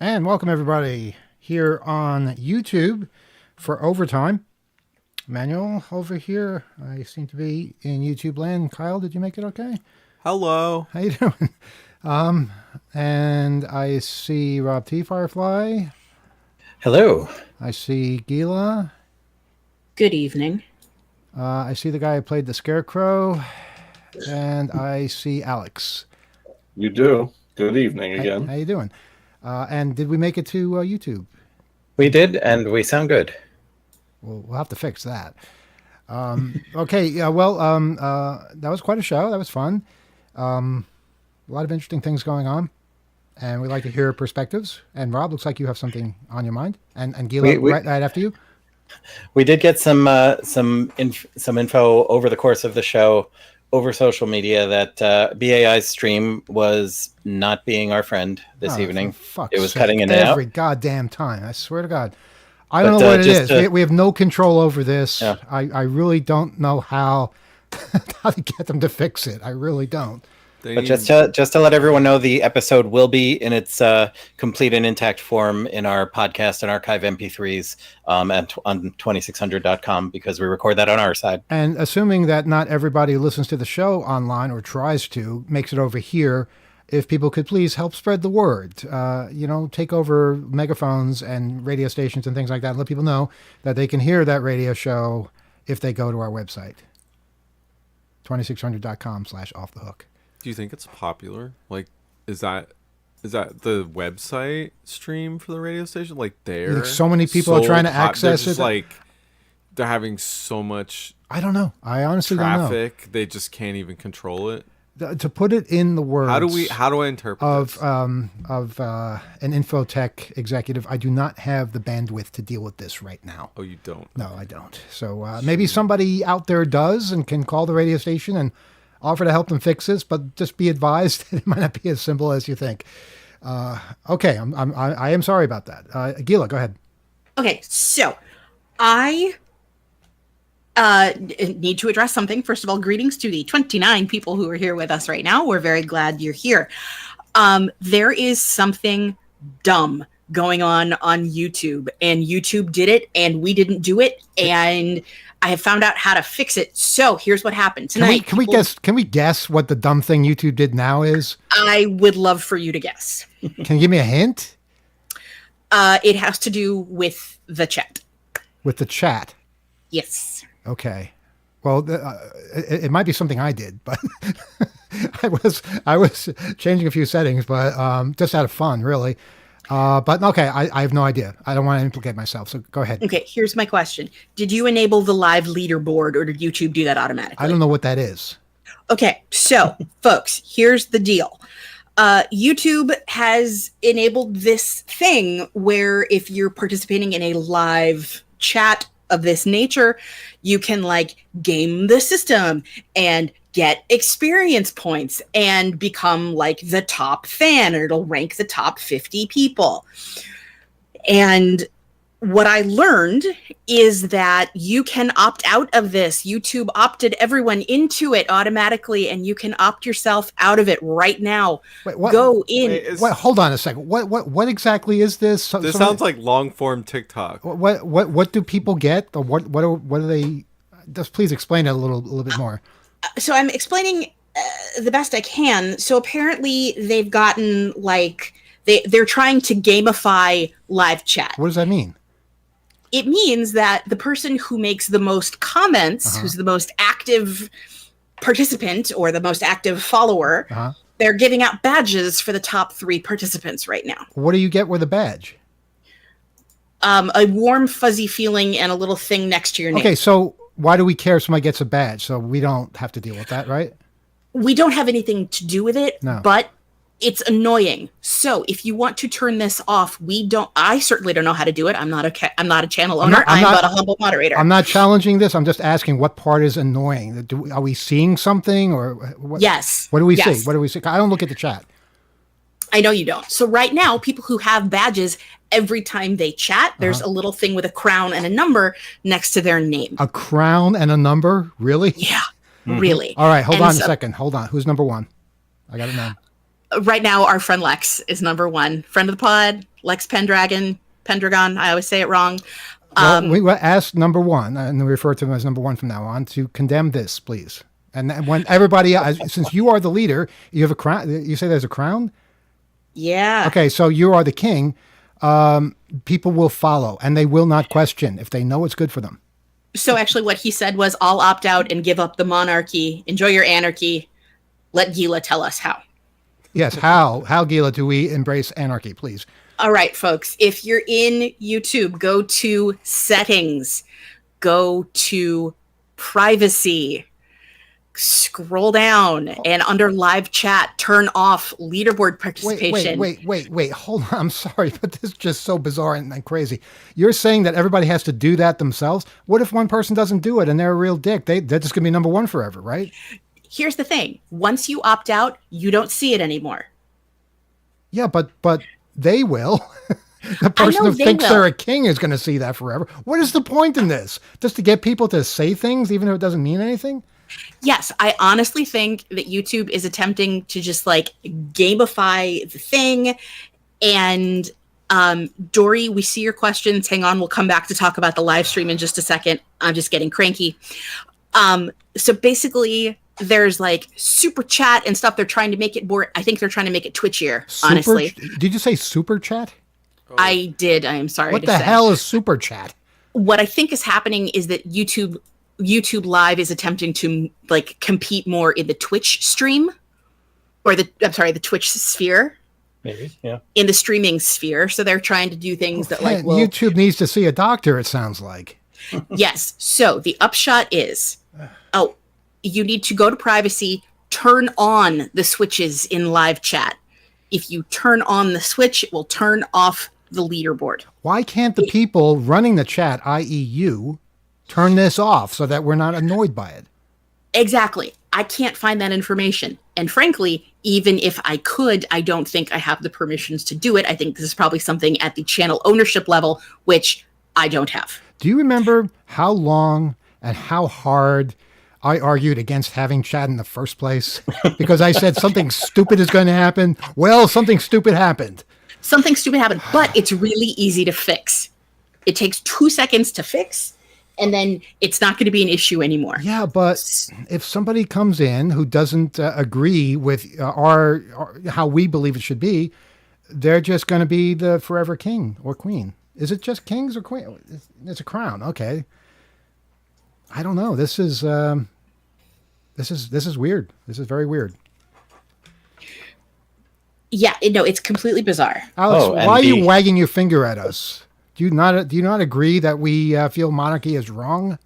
And welcome everybody here on YouTube for Overtime. Manuel over here. I seem to be in YouTube land. Kyle, did you make it okay? Hello. How you doing? And I see Rob T. Firefly. Hello. I see Gila. Good evening. I see the guy who played the Scarecrow. And I see Alex. You do. Good evening again. How you doing? And did we make it to YouTube? We did, and we sound good. We'll have to fix that. Okay. That was quite a show. That was fun. A lot of interesting things going on, and we'd like to hear perspectives. And Rob, looks like you have something on your mind. And Gila, right after you. We did get some info over the course of the show over social media that BAI's stream was not being our friend this evening. It was cutting in and out every goddamn time. I swear to God. I don't know what it is. We have no control over this. Yeah. I really don't know how to get them to fix it. I really don't. But just to let everyone know, the episode will be in its complete and intact form in our podcast and archive MP3s on 2600.com because we record that on our side. And assuming that not everybody who listens to the show online or tries to makes it over here, if people could please help spread the word, take over megaphones and radio stations and things like that, and let people know that they can hear that radio show if they go to our website, 2600.com/offthehook. Do you think it's popular? Like, is that the website stream for the radio station? Like, so many people are trying to access it. Like, they're having so much. I don't know. I honestly don't know. Traffic. They just can't even control it. To put it in the words. How do I interpret this? An infotech executive, I do not have the bandwidth to deal with this right now. Oh, you don't? No, I don't. So maybe somebody out there does and can call the radio station and offer to help them fix this, but just be advised it might not be as simple as you think. Okay, I am sorry about that. Gila, go ahead. Okay, so I need to address something. First of all, greetings to the 29 people who are here with us right now. We're very glad you're here. There is something dumb going on YouTube, and YouTube did it, and we didn't do it, and I have found out how to fix it. So here's what happened tonight. Can we guess what the dumb thing YouTube did now is? I would love for you to guess. Can you give me a hint? It has to do with the chat. With the chat? Yes. Okay. Well, it might be something I did, but I was changing a few settings, but just out of fun, really. But okay, I have no idea. I don't want to implicate myself, so go ahead. Okay, here's my question. Did you enable the live leaderboard, or did YouTube do that automatically? I don't know what that is. Okay, so, folks, here's the deal. YouTube has enabled this thing where if you're participating in a live chat of this nature, you can, game the system and get experience points and become the top fan, or it'll rank the top 50 people. And what I learned is that you can opt out of this. YouTube opted everyone into it automatically, and you can opt yourself out of it right now. Wait, what? Go in. Wait, hold on a second. What exactly is this? This sounds like long form TikTok. What do people get? Or what are they? Just please explain it a little bit more. So I'm explaining the best I can. So apparently they've gotten they're trying to gamify live chat. What does that mean? It means that the person who makes the most comments, who's the most active participant or the most active follower, they're giving out badges for the top 3 participants right now. What do you get with a badge? A warm, fuzzy feeling and a little thing next to your name. Okay, so why do we care if somebody gets a badge? So we don't have to deal with that, right? We don't have anything to do with it, no. But it's annoying. So if you want to turn this off, I certainly don't know how to do it. I'm not a channel owner. I'm but a humble moderator. I'm not challenging this. I'm just asking what part is annoying. Are we seeing something or what? Yes. What do we see? What do we see? I don't look at the chat. I know you don't. So right now, people who have badges, every time they chat, there's a little thing with a crown and a number next to their name. A crown and a number? Really? Yeah, really. All right, hold on a second. Hold on. Who's number 1? I got it now. Right now, our friend Lex is number 1. Friend of the pod. Lex Pendragon. I always say it wrong. Well, we asked number one, and we refer to him as number one from now on, to condemn this, please. And then when everybody, since you are the leader, you have a crown. You say there's a crown? Yeah. Okay, so you are the king. People will follow, and they will not question if they know it's good for them. So actually what he said was, I'll opt out and give up the monarchy. Enjoy your anarchy. Let Gila tell us how. Yes, how, Gila, do we embrace anarchy, please? All right, folks, if you're in YouTube, go to settings, go to privacy, scroll down, and under live chat, turn off leaderboard participation. Wait. Hold on. I'm sorry, but this is just so bizarre and crazy. You're saying that everybody has to do that themselves? What if one person doesn't do it and they're a real dick? They're just going to be number one forever, right? Here's the thing. Once you opt out, you don't see it anymore. Yeah, but they will. The person who thinks they're a king is going to see that forever. What is the point in this? Just to get people to say things, even if it doesn't mean anything? Yes, I honestly think that YouTube is attempting to just like gamify the thing. And Dory, we see your questions. Hang on, we'll come back to talk about the live stream in just a second. I'm just getting cranky. So basically, there's like super chat and stuff. They're trying to make it more. I think they're trying to make it twitchier. Honestly, did you say super chat? I did. I am sorry. What the hell is super chat? What I think is happening is that YouTube Live is attempting to like compete more in the Twitch stream, or the Twitch sphere. Maybe, yeah. In the streaming sphere, so they're trying to do things that like YouTube needs to see a doctor. It sounds like. Yes. So the upshot is, you need to go to privacy, turn on the switches in live chat. If you turn on the switch, it will turn off the leaderboard. Why can't the people running the chat, i.e. you, turn this off so that we're not annoyed by it? Exactly. I can't find that information. And frankly, even if I could, I don't think I have the permissions to do it. I think this is probably something at the channel ownership level, which I don't have. Do you remember how long and how hard I argued against having chat in the first place? Because I said something stupid is going to happen. Well, something stupid happened. Something stupid happened, but it's really easy to fix. It takes 2 seconds to fix, and then it's not going to be an issue anymore. Yeah, but if somebody comes in who doesn't agree with our how we believe it should be, they're just going to be the forever king or queen. Is it just kings or queen? It's a crown. Okay. I don't know. This is weird. This is very weird. Yeah, it's completely bizarre. Alex, why are you wagging your finger at us? Do you not agree that we feel monarchy is wrong?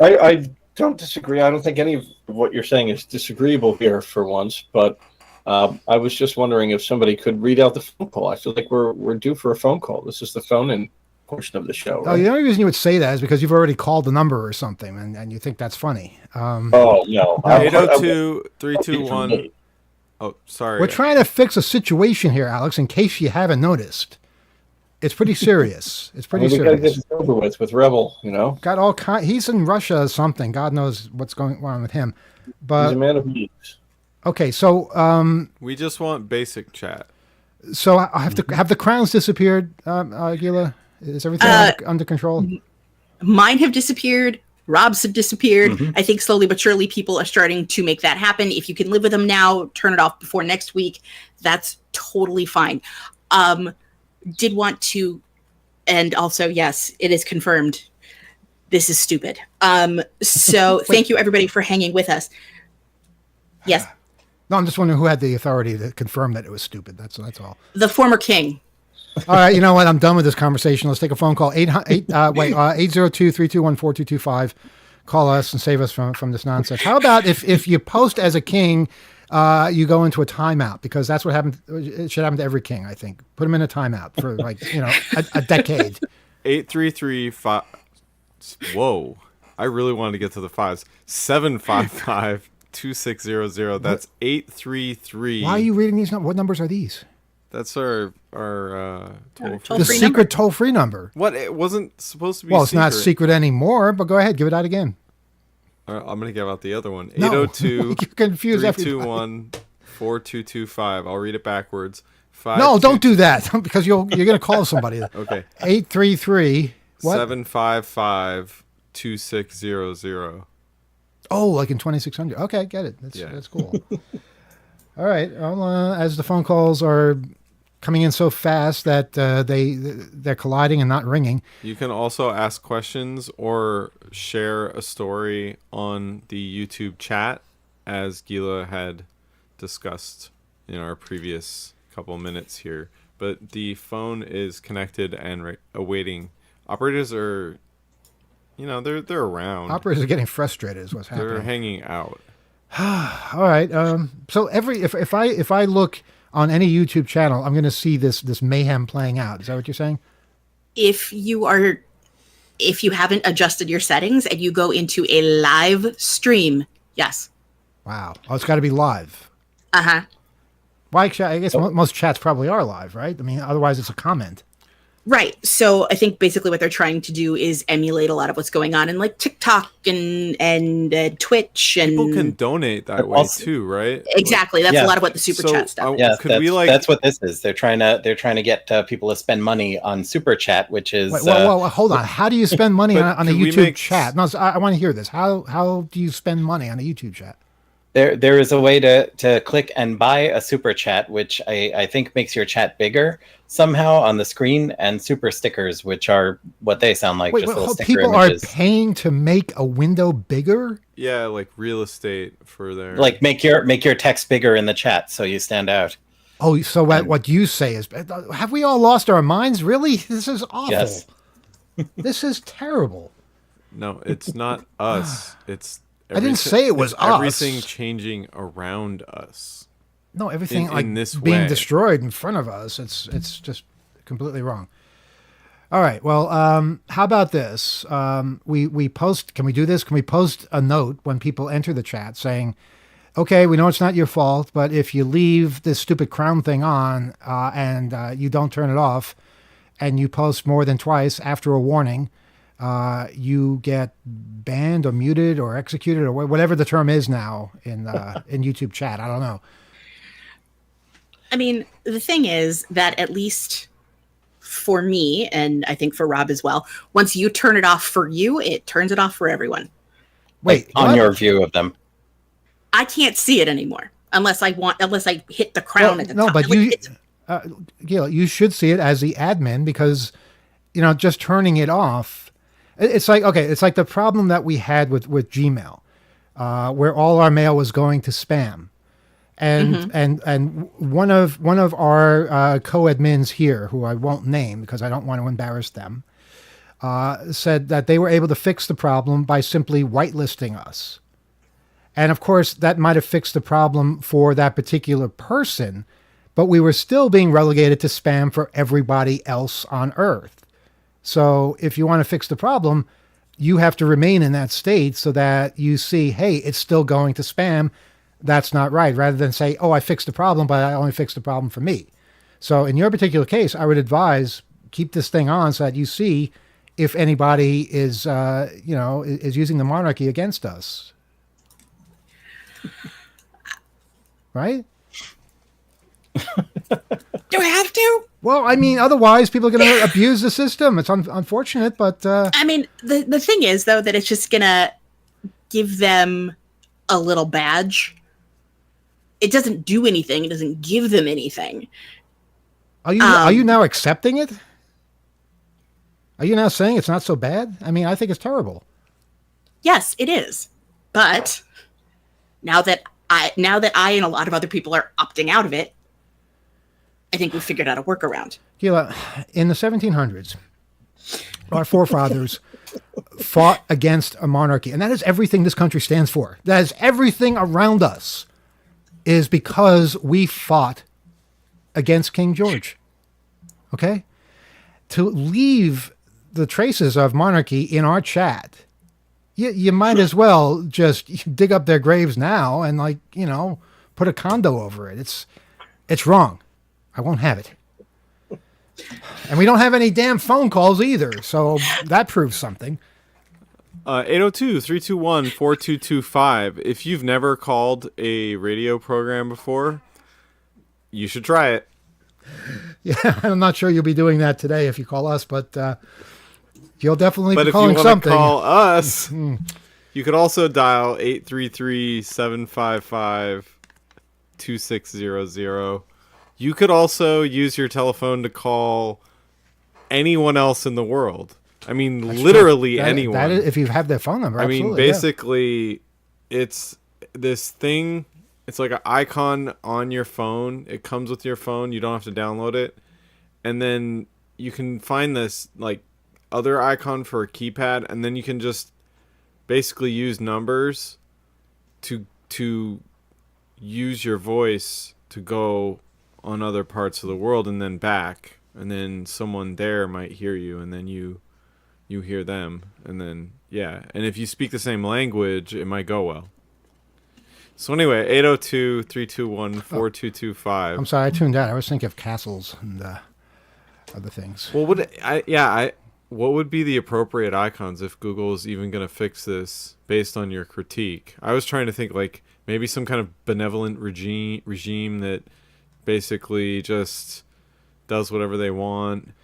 I don't disagree. I don't think any of what you're saying is disagreeable here for once, but I was just wondering if somebody could read out the phone call. I feel like we're due for a phone call. This is the phone-in portion of the show, right? Oh, the only reason you would say that is because you've already called the number or something, and you think that's funny. Oh, no. 802-321. Oh, sorry. We're trying to fix a situation here, Alex, in case you haven't noticed. It's pretty serious. It's pretty serious. We got to get it over with Rebel, Got all he's in Russia or something. God knows what's going on with him. But he's a man of means. Okay, so we just want basic chat. So I have to have the crowns disappeared, Gila? Is everything under control? Mine have disappeared. Rob's have disappeared. Mm-hmm. I think slowly but surely people are starting to make that happen. If you can live with them now, turn it off before next week. That's totally fine. Did want to, and also, yes, it is confirmed. This is stupid. So thank you everybody for hanging with us. Yes. No, I'm just wondering who had the authority to confirm that it was stupid. That's all. The former king. All right, you know what? I'm done with this conversation. Let's take a phone call. 802-321-4225. Call us and save us from this nonsense. How about if you post as a king, you go into a timeout, because that's what happened. It should happen to every king, I think. Put him in a timeout for a decade. 833-5. Whoa! I really wanted to get to the fives. 755-2600. That's 833. Why are you reading these numbers? What numbers are these? That's our toll-free. The secret toll-free number. What? It wasn't supposed to be. Well, it's not secret anymore. But go ahead, give it out again. I'm going to give out the other one. No, 802 321-4225. I'll read it backwards. No, don't do that because you're going to call somebody. Okay. 833 what? 755-2600. Oh, like in 2600. Okay, get it. That's cool. All right. Well, as the phone calls are coming in so fast that they're colliding and not ringing. You can also ask questions or share a story on the YouTube chat, as Gila had discussed in our previous couple minutes here. But the phone is connected and awaiting. Operators are, they're around. Operators are getting frustrated is what's happening. They're hanging out. All right. So if I look on any YouTube channel, I'm going to see this mayhem playing out. Is that what you're saying? If you haven't adjusted your settings and you go into a live stream, yes. Wow. Oh, it's got to be live. Uh-huh. Why? I guess most chats probably are live, right? I mean, otherwise it's a comment. Right. So I think basically what they're trying to do is emulate a lot of what's going on in like TikTok and Twitch, and people can donate that way too, right? Exactly. That's a lot of what the super chat stuff. Yes, that's what this is. They're trying to get people to spend money on super chat, which is. Wait, hold on. How do you spend money on a YouTube chat? No, I want to hear this. How do you spend money on a YouTube chat? There is a way to click and buy a super chat, which I think makes your chat bigger somehow on the screen, and super stickers, which are what they sound like. Just little sticker people images. Are paying to make a window bigger? Yeah, like real estate for their. Like make your text bigger in the chat so you stand out. Oh, so what you say is, have we all lost our minds? Really? This is awful. Yes. This is terrible. No, it's not us. It's. I didn't say it was us. Everything changing around us. No, everything in this being way. destroyed in front of us. It's just completely wrong. All right. Well, how about this? We post. Can we do this? Can we post a note when people enter the chat saying, "Okay, we know it's not your fault, but if you leave this stupid crown thing on and you don't turn it off, and you post more than twice after a warning." You get banned or muted or executed or whatever the term is now in YouTube chat. I don't know. I mean, the thing is that at least for me, and I think for Rob as well, once you turn it off for you, it turns it off for everyone. Wait, on your view of them. I can't see it anymore unless I hit the crown at the top. No, but Gil, you should see it as the admin because, just turning it off. It's like the problem that we had with Gmail, where all our mail was going to spam, and one of our co-admins here, who I won't name because I don't want to embarrass them, said that they were able to fix the problem by simply whitelisting us, and of course that might have fixed the problem for that particular person, but we were still being relegated to spam for everybody else on Earth. So if you want to fix the problem, you have to remain in that state so that you see, hey, it's still going to spam. That's not right. Rather than say, oh, I fixed the problem, but I only fixed the problem for me. So in your particular case, I would advise keep this thing on so that you see if anybody is, is using the monarchy against us. Right? Do I have to? Well, I mean, otherwise people are going to abuse the system. It's unfortunate, but... I mean, the thing is, though, that it's just going to give them a little badge. It doesn't do anything. It doesn't give them anything. Are you now accepting it? Are you now saying it's not so bad? I mean, I think it's terrible. Yes, it is. But now that I and a lot of other people are opting out of it, I think we figured out a workaround. Gila, in the 1700s, our forefathers fought against a monarchy, and that is everything this country stands for. That is everything around us is because we fought against King George. Okay? To leave the traces of monarchy in our chat, you might as well just dig up their graves now and put a condo over it. It's wrong. I won't have it. And we don't have any damn phone calls either, so that proves something. 802-321-4225. If you've never called a radio program before, you should try it. Yeah, I'm not sure you'll be doing that today if you call us, but you'll definitely But be if you calling want something. to call us, you could also dial 833-755-2600. You could also use your telephone to call anyone else in the world. I mean, That's literally true. anyone. That is, if you have their phone number, I mean, absolutely, yeah. basically, it's this thing. It's like an icon on your phone. It comes with your phone. You don't have to download it. And then you can find this like other icon for a keypad, and then you can just basically use numbers to use your voice to go on other parts of the world and then back, and then someone there might hear you, and then you hear them, and then and if you speak the same language, it might go well. So anyway, 802-321-4225. I'm sorry, I tuned out. I was thinking of castles and other things. Well, what would be the appropriate icons if Google is even going to fix this based on your critique? I was trying to think like maybe some kind of benevolent regime that basically just does whatever they want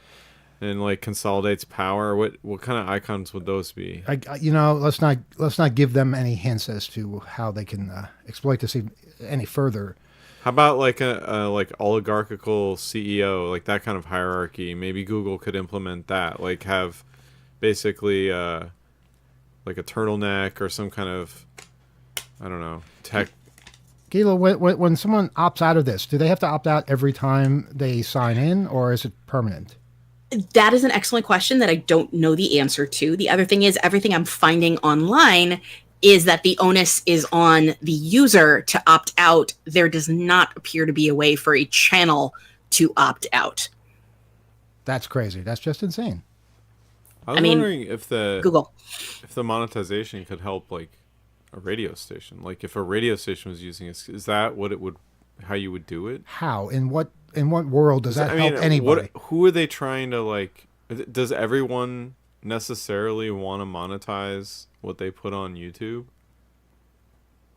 and like consolidates power. What kind of icons would those be? Let's not give them any hints as to how they can exploit this any further. How about like a like oligarchical CEO, like that kind of hierarchy? Maybe Google could implement that, like have basically like a turtleneck or some kind of, I don't know, tech. Gila, when someone opts out of this, do they have to opt out every time they sign in, or is it permanent? That is an excellent question that I don't know the answer to. The other thing is, everything I'm finding online is that the onus is on the user to opt out. There does not appear to be a way for a channel to opt out. That's crazy. That's just insane. I mean, wondering if the monetization could help like a radio station. Like if a radio station was using it, is that how you would do it? How? In what world does that help anybody? Who are they trying to like? Does everyone necessarily want to monetize what they put on YouTube?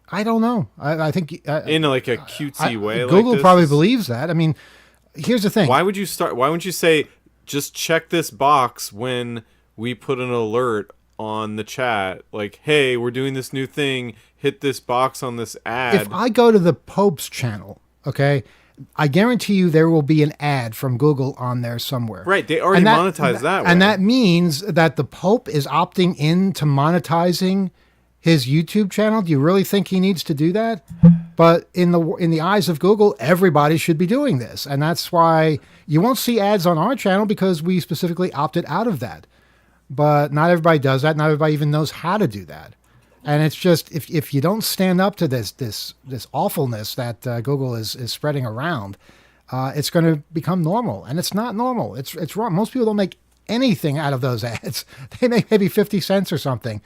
I don't know. I think in like a cutesy way. Google like this probably believes that. I mean, here's the thing. Why wouldn't you say just check this box when we put an alert on the chat, like, hey, we're doing this new thing, hit this box on this ad. If I go to the Pope's channel, okay, I guarantee you there will be an ad from Google on there somewhere. Right, they already monetize that way. And that means that the Pope is opting into monetizing his YouTube channel. Do you really think he needs to do that? But in the eyes of Google, everybody should be doing this. And that's why you won't see ads on our channel, because we specifically opted out of that. But not everybody does that. Not everybody even knows how to do that. And it's just, if you don't stand up to this awfulness that Google is spreading around, it's going to become normal. And it's not normal. It's wrong. Most people don't make anything out of those ads. They make maybe 50 cents or something.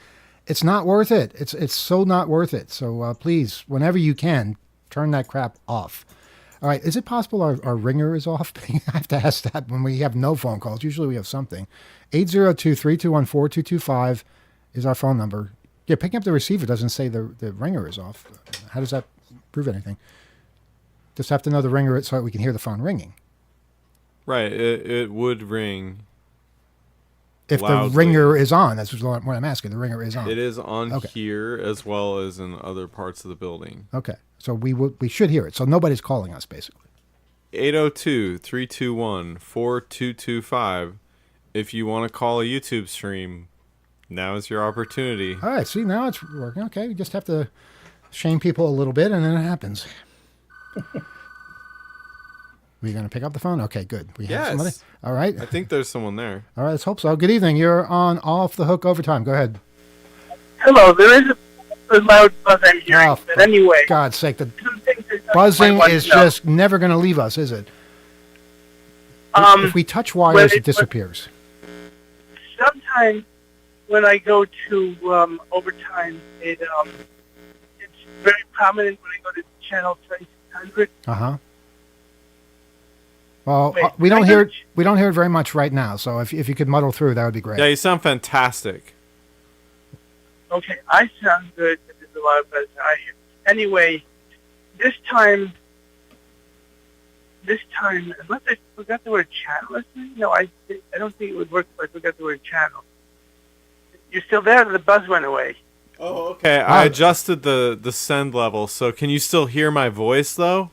It's not worth it. It's so not worth it. So please, whenever you can, turn that crap off. All right. Is it possible our ringer is off? I have to ask that when we have no phone calls. Usually we have something. 802-321-4225 is our phone number. Yeah, picking up the receiver doesn't say the ringer is off. How does that prove anything? Just have to know the ringer so we can hear the phone ringing. Right. It would ring. If loudly. the ringer is on, that's what I'm asking. The ringer is on. It is on here as well as in other parts of the building. Okay. So we should hear it. So nobody's calling us, basically. 802-321-4225. If you want to call a YouTube stream, now is your opportunity. All right. See, now it's working. Okay. We just have to shame people a little bit, and then it happens. We're going to pick up the phone? Okay, good. We have somebody? All right. I think there's someone there. All right, let's hope so. Good evening. You're on Off the Hook Overtime. Go ahead. Hello. There is a loud buzz I'm hearing. But anyway. God's sake, the buzzing is just never going to leave us, is it? If we touch wires, it disappears. Sometimes when I go to Overtime, it's very prominent when I go to channel 2600. Uh-huh. Well, we don't hear it very much right now. So if you could muddle through, that would be great. Yeah, you sound fantastic. Okay, I sound good. There's a lot of buzz I hear. Anyway, this time this time, unless I forgot the word channel or something, no, I don't think it would work if I forgot the word channel. You're still there? The buzz went away. Oh, okay. I adjusted the send level, so can you still hear my voice, though?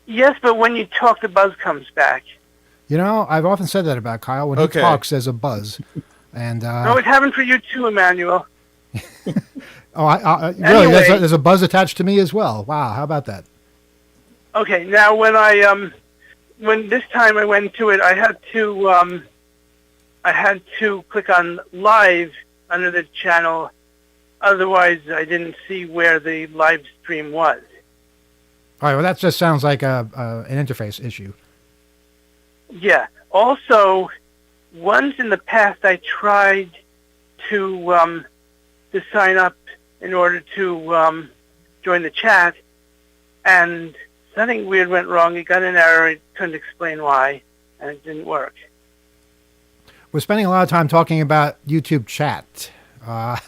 Yes, but when you talk, the buzz comes back. You know, I've often said that about Kyle. When he Okay. talks, there's a buzz. And No, it happened for you too, Emmanuel. really, Anyway. there's a buzz attached to me as well. Wow, how about that? Okay, now when when this time I went to it, I had to click on live under the channel. Otherwise, I didn't see where the live stream was. All right, well, that just sounds like an interface issue. Yeah. Also, once in the past, I tried to sign up in order to join the chat, and something weird went wrong. It got an error. It couldn't explain why, and it didn't work. We're spending a lot of time talking about YouTube chat. I'd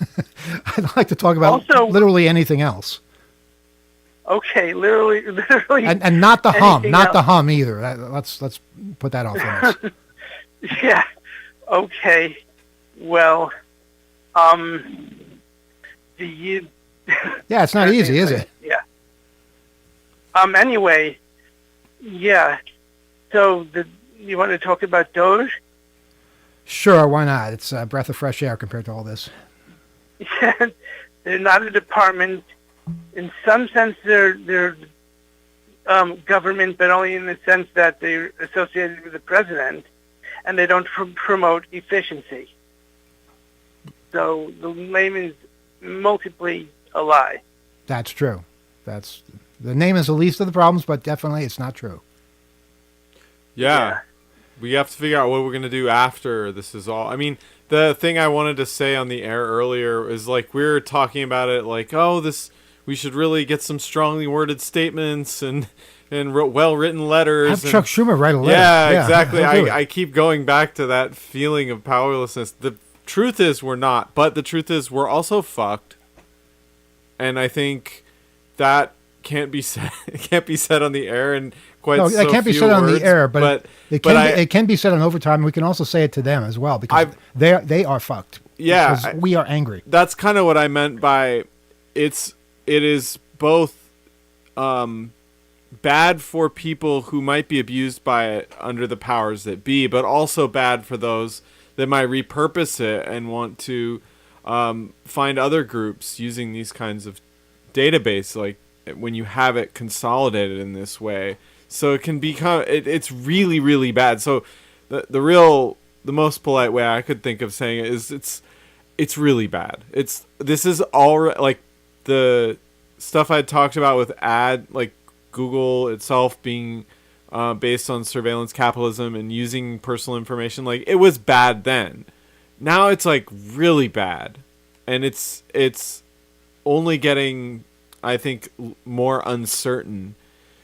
like to talk about Also- literally anything else. Okay, literally, And not the hum, anything not else. the hum either. Let's put that off limits. Yeah. Okay. Well, do you? Yeah, it's not easy, is it? Yeah. Anyway, yeah. So, you want to talk about Doge? Sure, why not? It's a breath of fresh air compared to all this. Yeah. They're not a department. In some sense, they're government, but only in the sense that they're associated with the president, and they don't promote efficiency. So the name is multiply a lie. That's true. The name is the least of the problems, but definitely it's not true. Yeah. We have to figure out what we're going to do after this is all. I mean, the thing I wanted to say on the air earlier is like we were talking about it like, oh, we should really get some strongly worded statements and well-written letters. Have and, Chuck Schumer write a letter. Yeah, exactly. he'll do it. I keep going back to that feeling of powerlessness. The truth is we're not, but the truth is we're also fucked. And I think that can't be said. It can't be said on the air and quite. No, so that can't be few said on words, the air, but it can be said on overtime. We can also say it to them as well because they are fucked. Yeah, because we are angry. That's kind of what I meant by it is both bad for people who might be abused by it under the powers that be, but also bad for those that might repurpose it and want to find other groups using these kinds of database, like when you have it consolidated in this way. So it can become it's really, really bad. So the most polite way I could think of saying it is it's really bad. This is all like the stuff I talked about with like Google itself being based on surveillance capitalism and using personal information. Like it was bad then. Now it's like really bad, and it's only getting, I think, more uncertain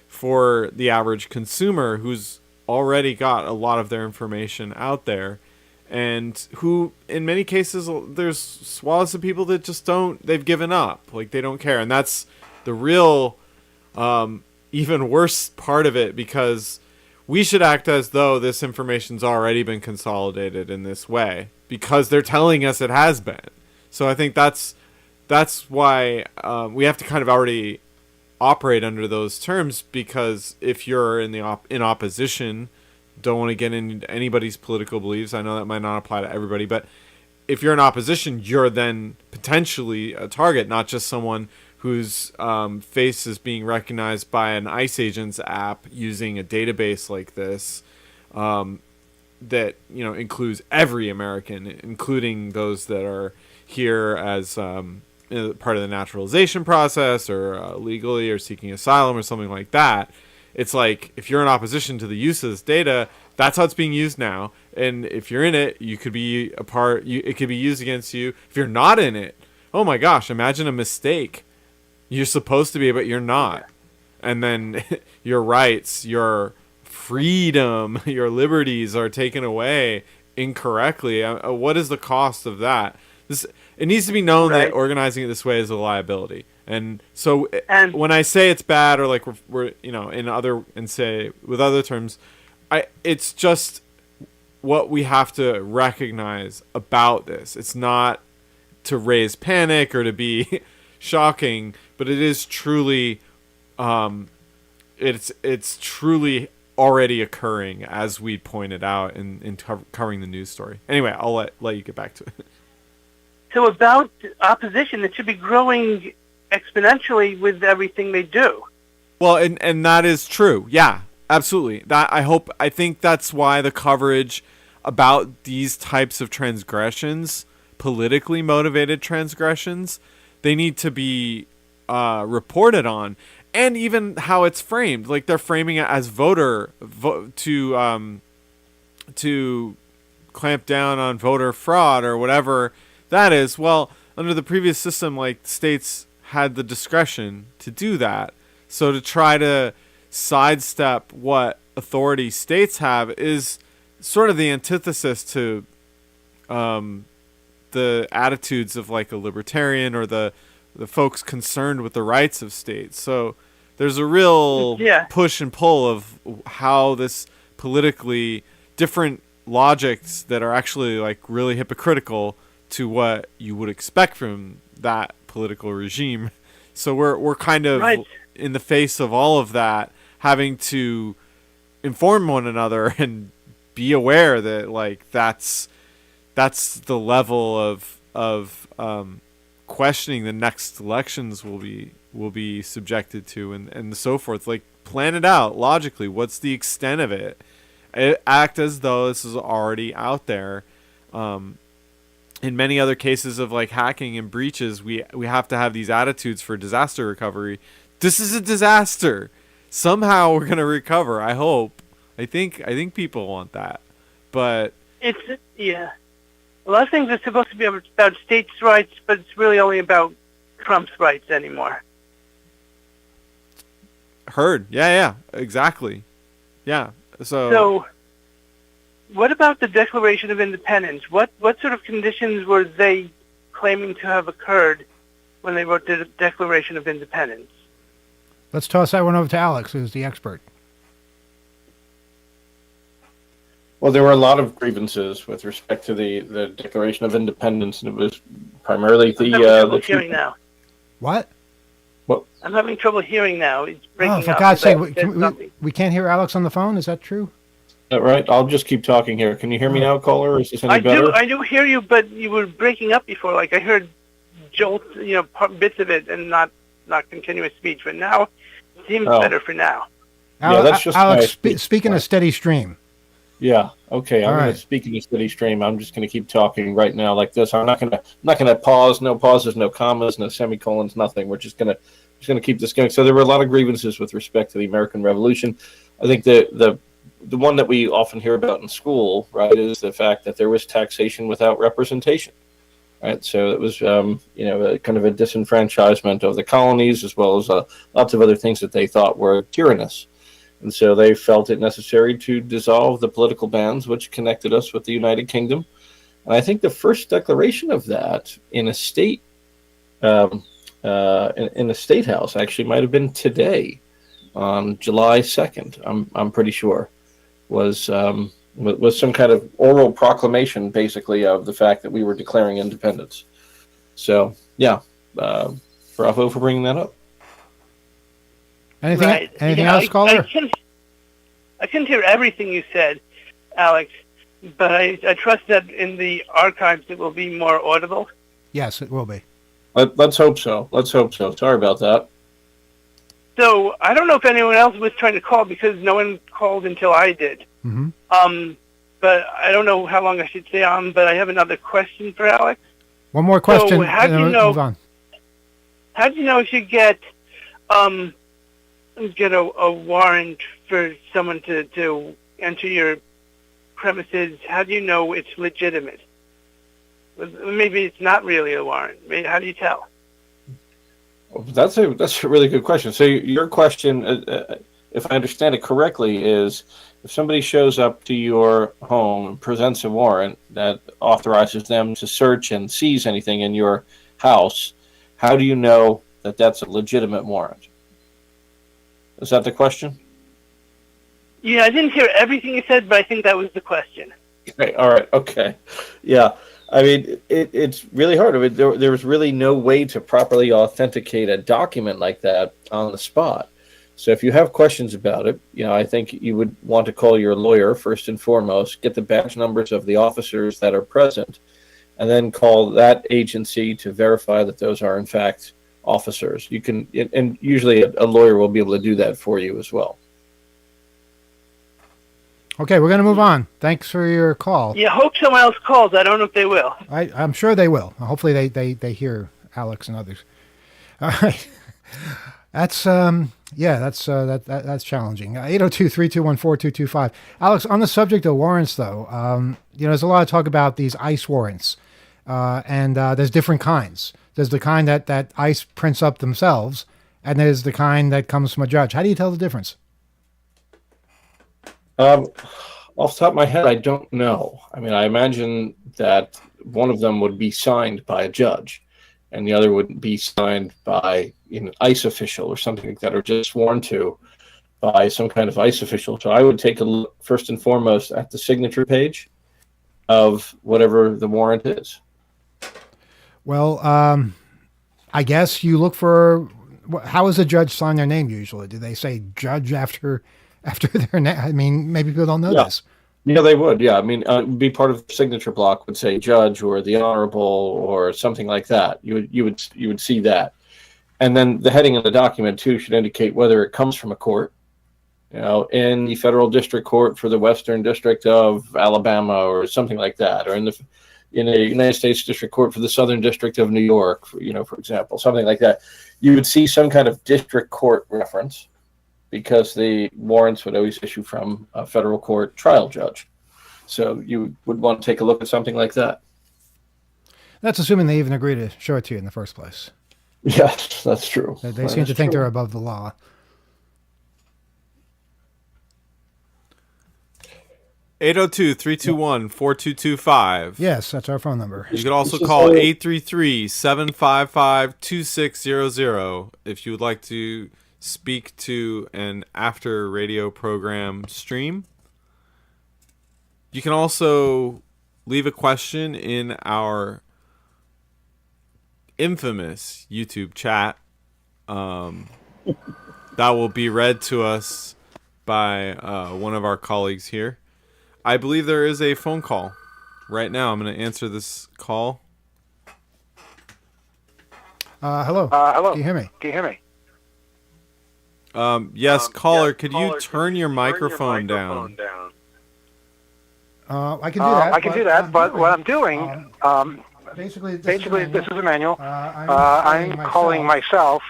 for the average consumer who's already got a lot of their information out there, and who, in many cases, there's swaths of people that just they've given up, like they don't care, and that's the real, even worse part of it, because we should act as though this information's already been consolidated in this way, because they're telling us it has been. So I think that's why we have to kind of already operate under those terms, because if you're in opposition, don't want to get into anybody's political beliefs. I know that might not apply to everybody, but if you're in opposition, you're then potentially a target, not just someone whose face is being recognized by an ICE agent's app using a database like this that includes every American, including those that are here as part of the naturalization process or legally or seeking asylum or something like that. It's like, if you're in opposition to the use of this data, that's how it's being used now. And if you're in it, you could be a part. It could be used against you. If you're not in it, oh my gosh, imagine a mistake. You're supposed to be, but you're not. And then your rights, your freedom, your liberties are taken away incorrectly. What is the cost of that? It needs to be known that organizing it this way is a liability. And so And- when I say it's bad, or like we're say with other terms, it's just what we have to recognize about this. It's not to raise panic or to be shocking, but it is truly, it's truly already occurring, as we pointed out in covering the news story. Anyway, I'll let you get back to it. So about opposition, it should be growing exponentially with everything they do. Well, and that is true. Yeah, absolutely. I think that's why the coverage about these types of transgressions, politically motivated transgressions, they need to be reported on, and even how it's framed. Like they're framing it as to clamp down on voter fraud or whatever that is. Well, under the previous system, like states had the discretion to do that. So to try to sidestep what authority states have is sort of the antithesis to the attitudes of like a libertarian or the folks concerned with the rights of states. So there's a real push and pull of how this politically different logics that are actually like really hypocritical to what you would expect from that political regime. So we're kind of in the face of all of that, having to inform one another and be aware that like that's the level of questioning the next elections will be subjected to, and so forth. Like plan it out logically. What's the extent of it? Act as though this is already out there. In many other cases of like hacking and breaches, we have to have these attitudes for disaster recovery. This is a disaster. Somehow we're gonna recover. I hope. I think people want that, but it's a lot of things are supposed to be about states' rights, but it's really only about Trump's rights anymore. Heard. Yeah, exactly. Yeah. So what about the Declaration of Independence? What sort of conditions were they claiming to have occurred when they wrote the Declaration of Independence? Let's toss that one over to Alex, who's the expert. Well, there were a lot of grievances with respect to the Declaration of Independence, and it was primarily I'm having trouble hearing now. What? I'm having trouble hearing now. It's breaking up. Oh, for God's sake, we can't hear Alex on the phone? Is that true? Is that right? I'll just keep talking here. Can you hear me now, caller? Is this any better? I do hear you, but you were breaking up before. Like I heard jolts, bits of it, and not continuous speech. But now it seems better for now. That's just Alex, speaking a steady stream. Yeah. Okay. I'm going to speak in a steady stream. I'm just going to keep talking right now like this. I'm not going to pause. No pauses. No commas. No semicolons. Nothing. We're just going to keep this going. So there were a lot of grievances with respect to the American Revolution. I think the one that we often hear about in school, right, is the fact that there was taxation without representation. Right. So it was a kind of a disenfranchisement of the colonies, as well as lots of other things that they thought were tyrannous. And so they felt it necessary to dissolve the political bands which connected us with the United Kingdom. And I think the first declaration of that in a state, in a state house, actually might have been today, on July 2nd. I'm pretty sure was some kind of oral proclamation, basically, of the fact that we were declaring independence. So yeah, bravo for bringing that up. Anything else, caller? I couldn't hear everything you said, Alex, but I trust that in the archives it will be more audible. Yes, it will be. Let's hope so. Sorry about that. So I don't know if anyone else was trying to call because no one called until I did. Mm-hmm. But I don't know how long I should stay on, but I have another question for Alex. One more question. So how do you know? Move on. How do you know if you get a warrant for someone to enter your premises? How do you know it's legitimate? Maybe it's not really a warrant. How do you tell? That's a really good question. So your question, if I understand it correctly, is if somebody shows up to your home and presents a warrant that authorizes them to search and seize anything in your house, how do you know that that's a legitimate warrant. Is that the question? Yeah, I didn't hear everything you said, but I think that was the question. Okay, all right, okay. Yeah, I mean, it's really hard. I mean, there was really no way to properly authenticate a document like that on the spot. So if you have questions about it, I think you would want to call your lawyer first and foremost, get the badge numbers of the officers that are present, and then call that agency to verify that those are in fact officers. You can, and usually a lawyer will be able to do that for you as well. Okay, we're going to move on. Thanks for your call. Yeah, hope someone else calls. I don't know if they will. I'm sure they will. Hopefully they hear Alex and others. All right. That's that's challenging. 802-321-4225. Alex, on the subject of warrants, though, there's a lot of talk about these ICE warrants, and there's different kinds. There's the kind that ICE prints up themselves, and there's the kind that comes from a judge. How do you tell the difference? Off the top of my head, I don't know. I mean, I imagine that one of them would be signed by a judge, and the other would be signed by an ICE official or something like that, or just sworn to by some kind of ICE official. So I would take a look first and foremost at the signature page of whatever the warrant is. Well, I guess you look for how does a judge sign their name usually? Do they say judge after their name? I mean, maybe people don't know this. Yeah, they would. Yeah, I mean, it would be part of the signature block would say judge or the honorable or something like that. You would see that, and then the heading of the document too should indicate whether it comes from a court, in the federal district court for the Western District of Alabama or something like that, or in a United States District Court for the Southern District of New York, for example, something like that. You would see some kind of district court reference, because the warrants would always issue from a federal court trial judge. So you would want to take a look at something like that. That's assuming they even agree to show it to you in the first place. Yes, that's true. They seem to think they're above the law. Eight 802-321-4225. Yes, that's our phone number. You could also call 833-755-2600 if you would like to speak to an after radio program stream. You can also leave a question in our infamous YouTube chat. That will be read to us by one of our colleagues here. I believe there is a phone call right now. I'm going to answer this call. Hello. Hello. Can you hear me? Yes, caller, could you turn your microphone down? I can do that. I can do that, but what I'm doing, basically, this is Emmanuel. I'm calling myself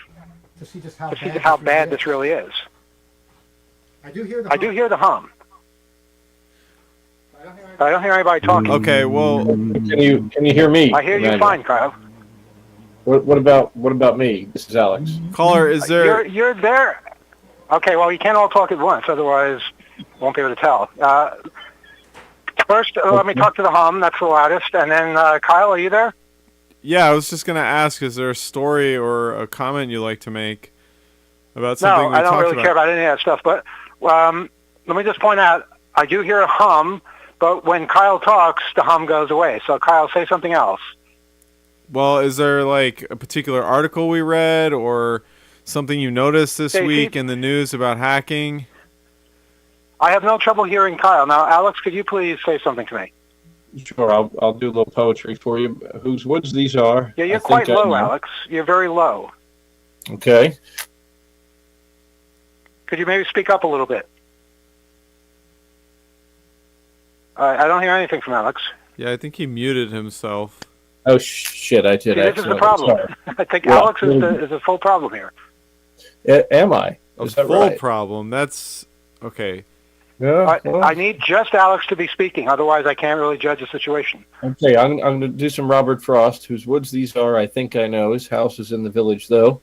to see just how bad this really is. I do hear the hum. I don't hear anybody talking. Okay, well, Can you hear me? I hear you Emmanuel? fine, Kyle. What about me? This is Alex. caller, is there... You're there. Okay, well, you can't all talk at once, otherwise won't be able to tell. First, let me talk to the hum. That's the loudest. And then, Kyle, are you there? Yeah, I was just going to ask, is there a story or a comment you'd like to make about something No, I don't really care about any of that stuff. But let me just point out, I do hear a hum, but when Kyle talks, the hum goes away. So, Kyle, say something else. Well, is there like a particular article we read or something you noticed this week in the news about hacking? I have no trouble hearing Kyle. Now, Alex, could you please say something to me? Sure, I'll do a little poetry for you. Whose woods these are? Yeah, you're quite low, Alex. You're very low. Okay. Could you maybe speak up a little bit? I don't hear anything from Alex. Yeah, I think he muted himself. Oh, shit, I did. This is the problem. I think Alex is the full problem here. Am I? Is that full right? problem. That's okay. Yeah. I need just Alex to be speaking. Otherwise, I can't really judge the situation. Okay, I'm going to do some Robert Frost. Whose woods these are, I think I know. His house is in the village, though.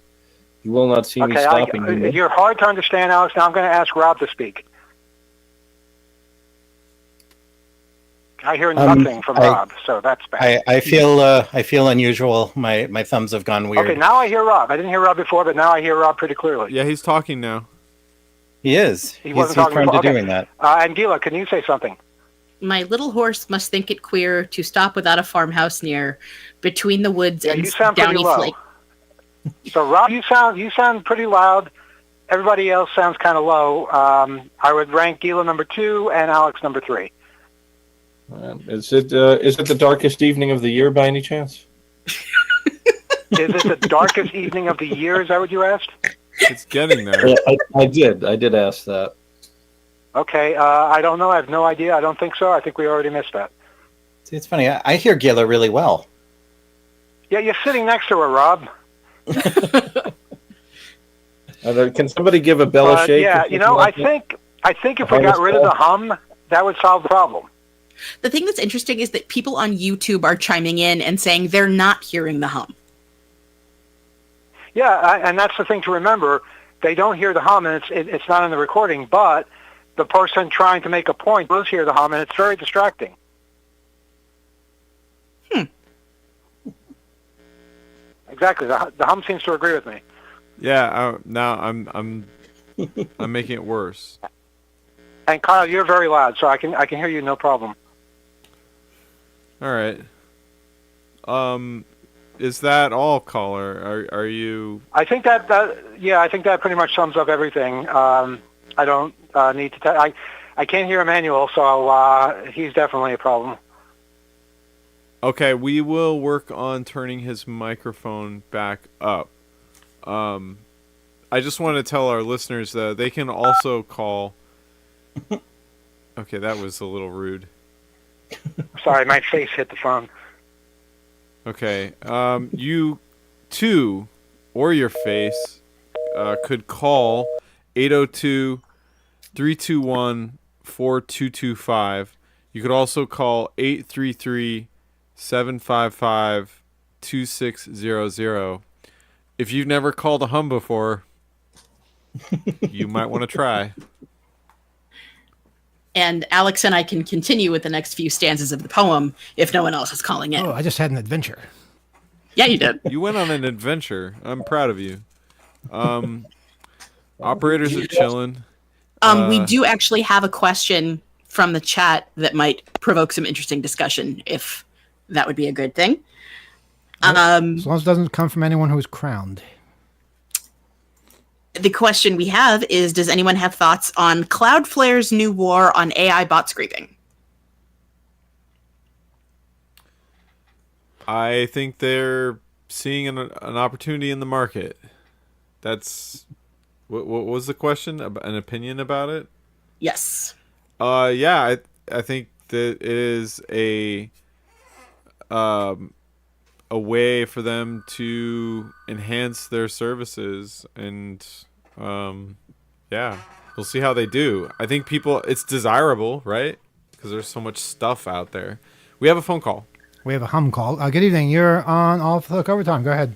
You will not see me stopping you. You're hard to understand, Alex. Now I'm going to ask Rob to speak. I hear nothing from Rob, so that's bad. I feel unusual. My thumbs have gone weird. Okay, now I hear Rob. I didn't hear Rob before, but now I hear Rob pretty clearly. Yeah, he's talking now. He is. He He's wasn't talking prone to before. Okay. doing that. And Gila, can you say something? My little horse must think it queer to stop without a farmhouse near, between the woods Yeah, and you sound pretty downy low. flake. So Rob, you sound pretty loud. Everybody else sounds kind of low. I would rank Gila number 2 and Alex number 3. Is it the darkest evening of the year by any chance? Is it the darkest evening of the year? Is that what you asked? It's getting there. Yeah, I did ask that. Okay, I don't know. I have no idea. I don't think so. I think we already missed that. See, it's funny. I hear Gila really well. Yeah, you're sitting next to her, Rob. Can somebody give a Bella shake? Yeah, I think if we got rid of the hum, that would solve the problem. The thing that's interesting is that people on YouTube are chiming in and saying they're not hearing the hum. Yeah, and that's the thing to remember. They don't hear the hum, and it's not in the recording, but the person trying to make a point does hear the hum, and it's very distracting. Exactly. The hum seems to agree with me. Yeah, now I'm making it worse. And Kyle, you're very loud, so I can hear you no problem. All right. Is that all, caller? Are you? I think that pretty much sums up everything. I don't need to. I can't hear Emmanuel, so he's definitely a problem. Okay, we will work on turning his microphone back up. I just want to tell our listeners that they can also call. Okay, that was a little rude. Sorry, my face hit the phone. Okay, you too, or your face, could call 802-321-4225. You could also call 833-755-2600. If you've never called a hum before, you might want to try. And Alex and I can continue with the next few stanzas of the poem if no one else is calling in. Oh, I just had an adventure. Yeah, you did. You went on an adventure. I'm proud of you. Operators are chilling. We do actually have a question from the chat that might provoke some interesting discussion, if that would be a good thing. As long as it doesn't come from anyone who is crowned. The question we have is, does anyone have thoughts on Cloudflare's new war on AI bot scraping? I think they're seeing an opportunity in the market. That's what was the question? An opinion about it? Yes. Yeah, I think that it is a way for them to enhance their services, and yeah, we'll see how they do. I think it's desirable, right? Because there's so much stuff out there. We have a phone call. We have a hum call. Good evening. You're on Off the Hook Overtime. Go ahead.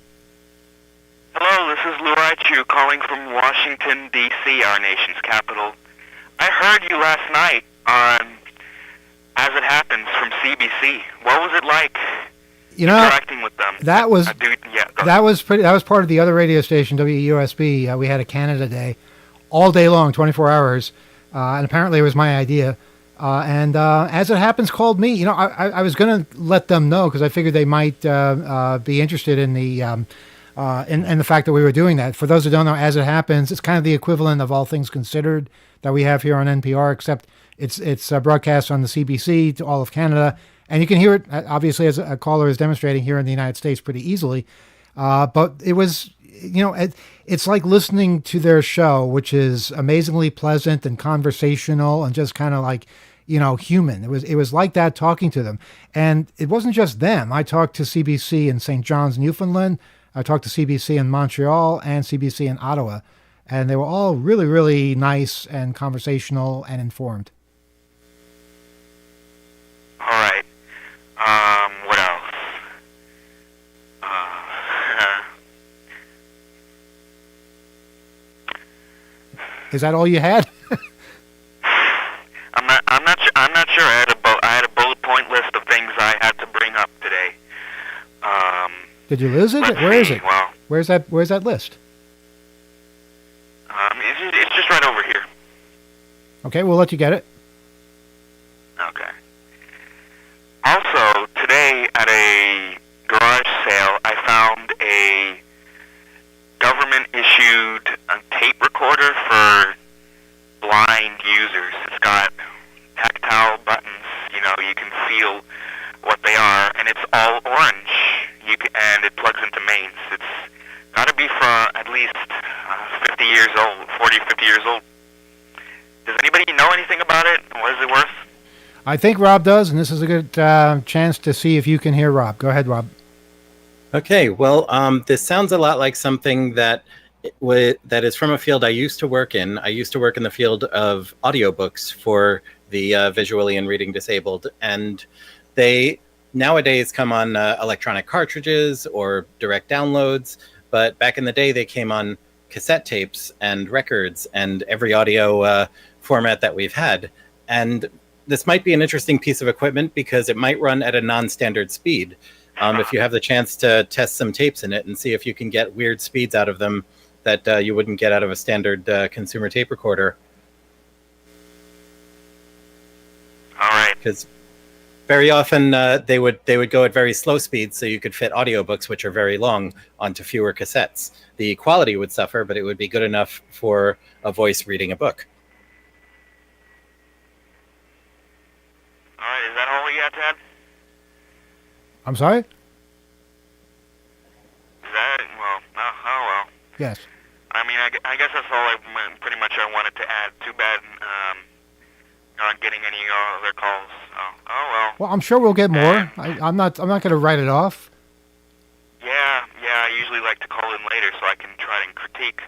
Hello, this is Lou Raichu calling from Washington, D.C., our nation's capital. I heard you last night on As It Happens from CBC. What was it like interacting with them? That was part of the other radio station, WUSB. We had a Canada Day all day long, 24 hours, and apparently it was my idea. And As It Happens called me. I was going to let them know because I figured they might be interested in the in the fact that we were doing that. For those who don't know, As It Happens, it's kind of the equivalent of All Things Considered that we have here on NPR, except it's broadcast on the CBC to all of Canada, and you can hear it obviously, as a caller is demonstrating, here in the United States pretty easily. But it was, it's like listening to their show, which is amazingly pleasant and conversational and just kind of like, human. It was like that, talking to them. And it wasn't just them. I talked to CBC in St. John's, Newfoundland. I talked to CBC in Montreal and CBC in Ottawa. And they were all really, really nice and conversational and informed. All right. What else? Is that all you had? I'm not sure. I had a bullet point Did you lose it? Let's Where is see. it? Well, Where's that list? it's just right over here. Okay, we'll let you get it. Okay. Also, today at a garage sale, I found a government-issued tape recorder for blind users. It's got tactile buttons. You can feel what they are, and it's all orange. And it plugs into mains. It's got to be from at least 50 years old, 40, 50 years old. Does anybody know anything about it? What is it worth? I think Rob does, and this is a good chance to see if you can hear Rob. Go ahead, Rob. Okay, well, this sounds a lot like something that is from a field I used to work in. I used to work in the field of audiobooks for the visually and reading disabled, and they nowadays come on electronic cartridges or direct downloads, but back in the day they came on cassette tapes and records and every audio format that we've had. And this might be an interesting piece of equipment because it might run at a non-standard speed. If you have the chance to test some tapes in it and see if you can get weird speeds out of them that you wouldn't get out of a standard consumer tape recorder. All right. Because very often they would go at very slow speeds, so you could fit audiobooks, which are very long, onto fewer cassettes. The quality would suffer, but it would be good enough for a voice reading a book. All right. Is that all you got, Ted? I'm sorry? Is that well? Oh well. Yes. I mean, I guess that's all pretty much I wanted to add. Too bad not getting any other calls. Oh well. Well, I'm sure we'll get more. I'm not going to write it off. Yeah. I usually like to call in later so I can try and critique.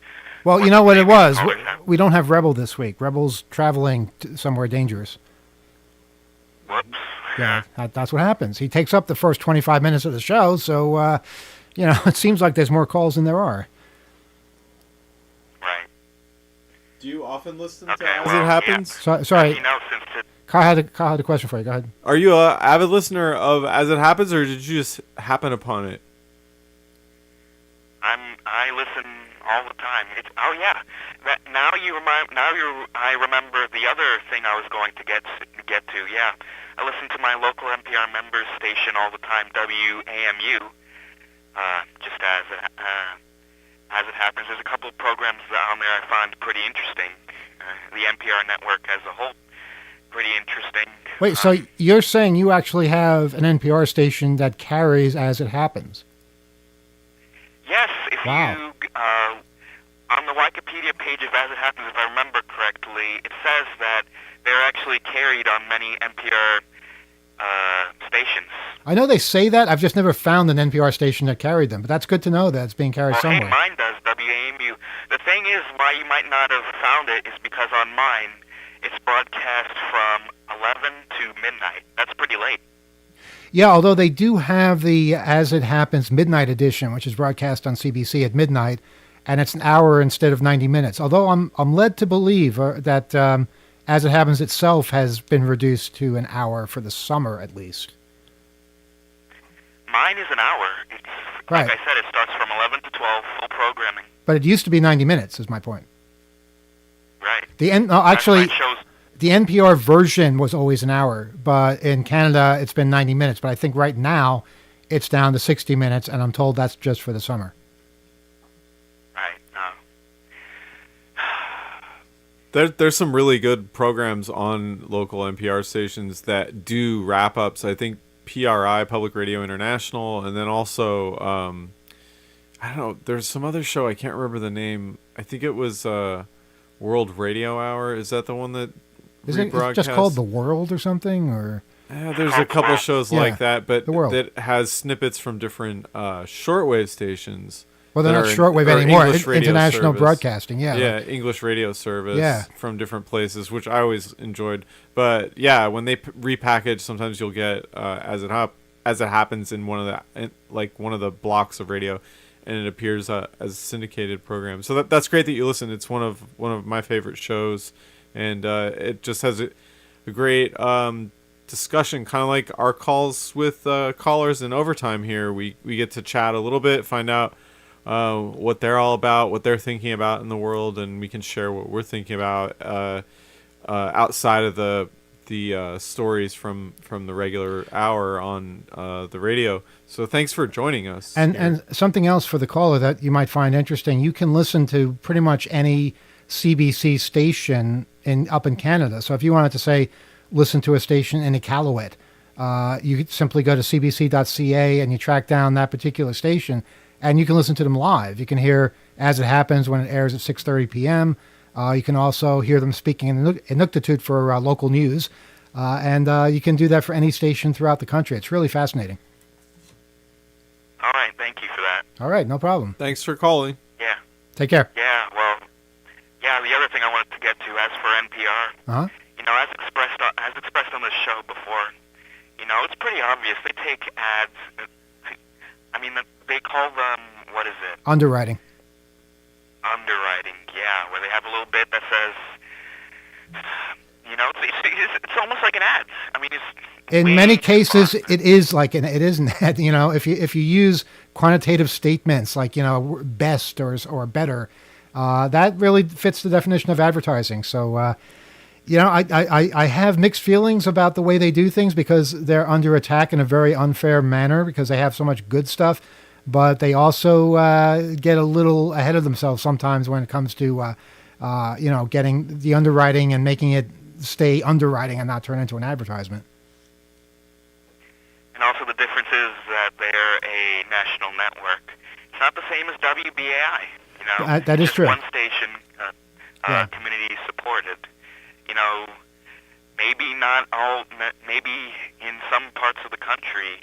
Well, you know what it was? callers have. We don't have Rebel this week. Rebel's traveling somewhere dangerous. Whoops. Yeah, that's what happens. He takes up the first 25 minutes of the show, so, it seems like there's more calls than there are. Right. Do you often listen Okay, to As well, It Happens? Sorry, You know, since it, Kyle had a question for you. Go ahead. Are you a avid listener of As It Happens, or did you just happen upon it? I listen all the time. I remember the other thing I was going to get to. Yeah, I listen to my local NPR members station all the time, WAMU. Just as it happens, there's a couple of programs on there I find pretty interesting. The NPR network as a whole, pretty interesting. Wait, so you're saying you actually have an NPR station that carries As It Happens? Yes, if Wow. you on the Wikipedia page of As It Happens, if I remember correctly, it says that they're actually carried on many NPR stations. I know they say that. I've just never found an NPR station that carried them, but that's good to know that it's being carried Well, somewhere. hey, mine does, WAMU. The thing is, why you might not have found it is because on mine, it's broadcast from 11 to midnight. That's pretty late. Yeah, although they do have the As It Happens Midnight Edition, which is broadcast on CBC at midnight, and it's an hour instead of 90 minutes. Although I'm led to believe that As It Happens itself has been reduced to an hour for the summer, at least. Mine is an hour. It's, Right. Like I said, it starts from 11 to 12, full programming. But it used to be 90 minutes, is my point. Right. Actually, That shows, the NPR version was always an hour, but in Canada, it's been 90 minutes. But I think right now, it's down to 60 minutes, and I'm told that's just for the summer. right. There's some really good programs on local NPR stations that do wrap-ups. I think PRI, Public Radio International, and then also, I don't know, there's some other show, I can't remember the name. I think it was World Radio Hour. Is that the one that Isn't it just called The World or something? Or Yeah, there's a couple shows Yeah, like that, but The World. that has snippets from different shortwave stations. Well, they're that not are in- shortwave or anymore. English radio International service. broadcasting, yeah. Yeah, English radio service Yeah. from different places, which I always enjoyed. But yeah, when they repackage, sometimes you'll get as it happens in one of the blocks of radio, and it appears as a syndicated program. So that's great that you listen. It's one of my favorite shows, and it just has a great discussion, kind of like our calls with callers in overtime here. We get to chat a little bit, find out what they're all about, what they're thinking about in the world, and we can share what we're thinking about outside of the stories from the regular hour on the radio. So thanks for joining us. And something else for the caller that you might find interesting, you can listen to pretty much any CBC station up in Canada. So if you wanted to say listen to a station in Iqaluit, you could simply go to cbc.ca and you track down that particular station, and you can listen to them live. You can hear As It Happens when it airs at 6:30 p.m. You can also hear them speaking in Inuktitut for local news, and you can do that for any station throughout the country. It's really fascinating. All right, thank you for that. All right, no problem. Thanks for calling. Yeah. Take care. Yeah, well, yeah, the other thing I wanted to get to, as for NPR, Uh-huh. you know, as expressed on this show before, you know, it's pretty obvious. They take ads, I mean, they call them, what is it? Underwriting. Underwriting, yeah, where they have a little bit that says, you know, it's almost like an ad. I mean, it's In many cases, it is like it is an ad. You know, if you use quantitative statements like, you know, best or better, that really fits the definition of advertising. So, you know, I have mixed feelings about the way they do things because they're under attack in a very unfair manner because they have so much good stuff, but they also get a little ahead of themselves sometimes when it comes to, you know, getting the underwriting and making it stay underwriting and not turn into an advertisement. And also the difference is that they're a national network. It's not the same as WBAI. You know, that is just true. One station, Yeah. community supported. You know, maybe not all. Maybe in some parts of the country,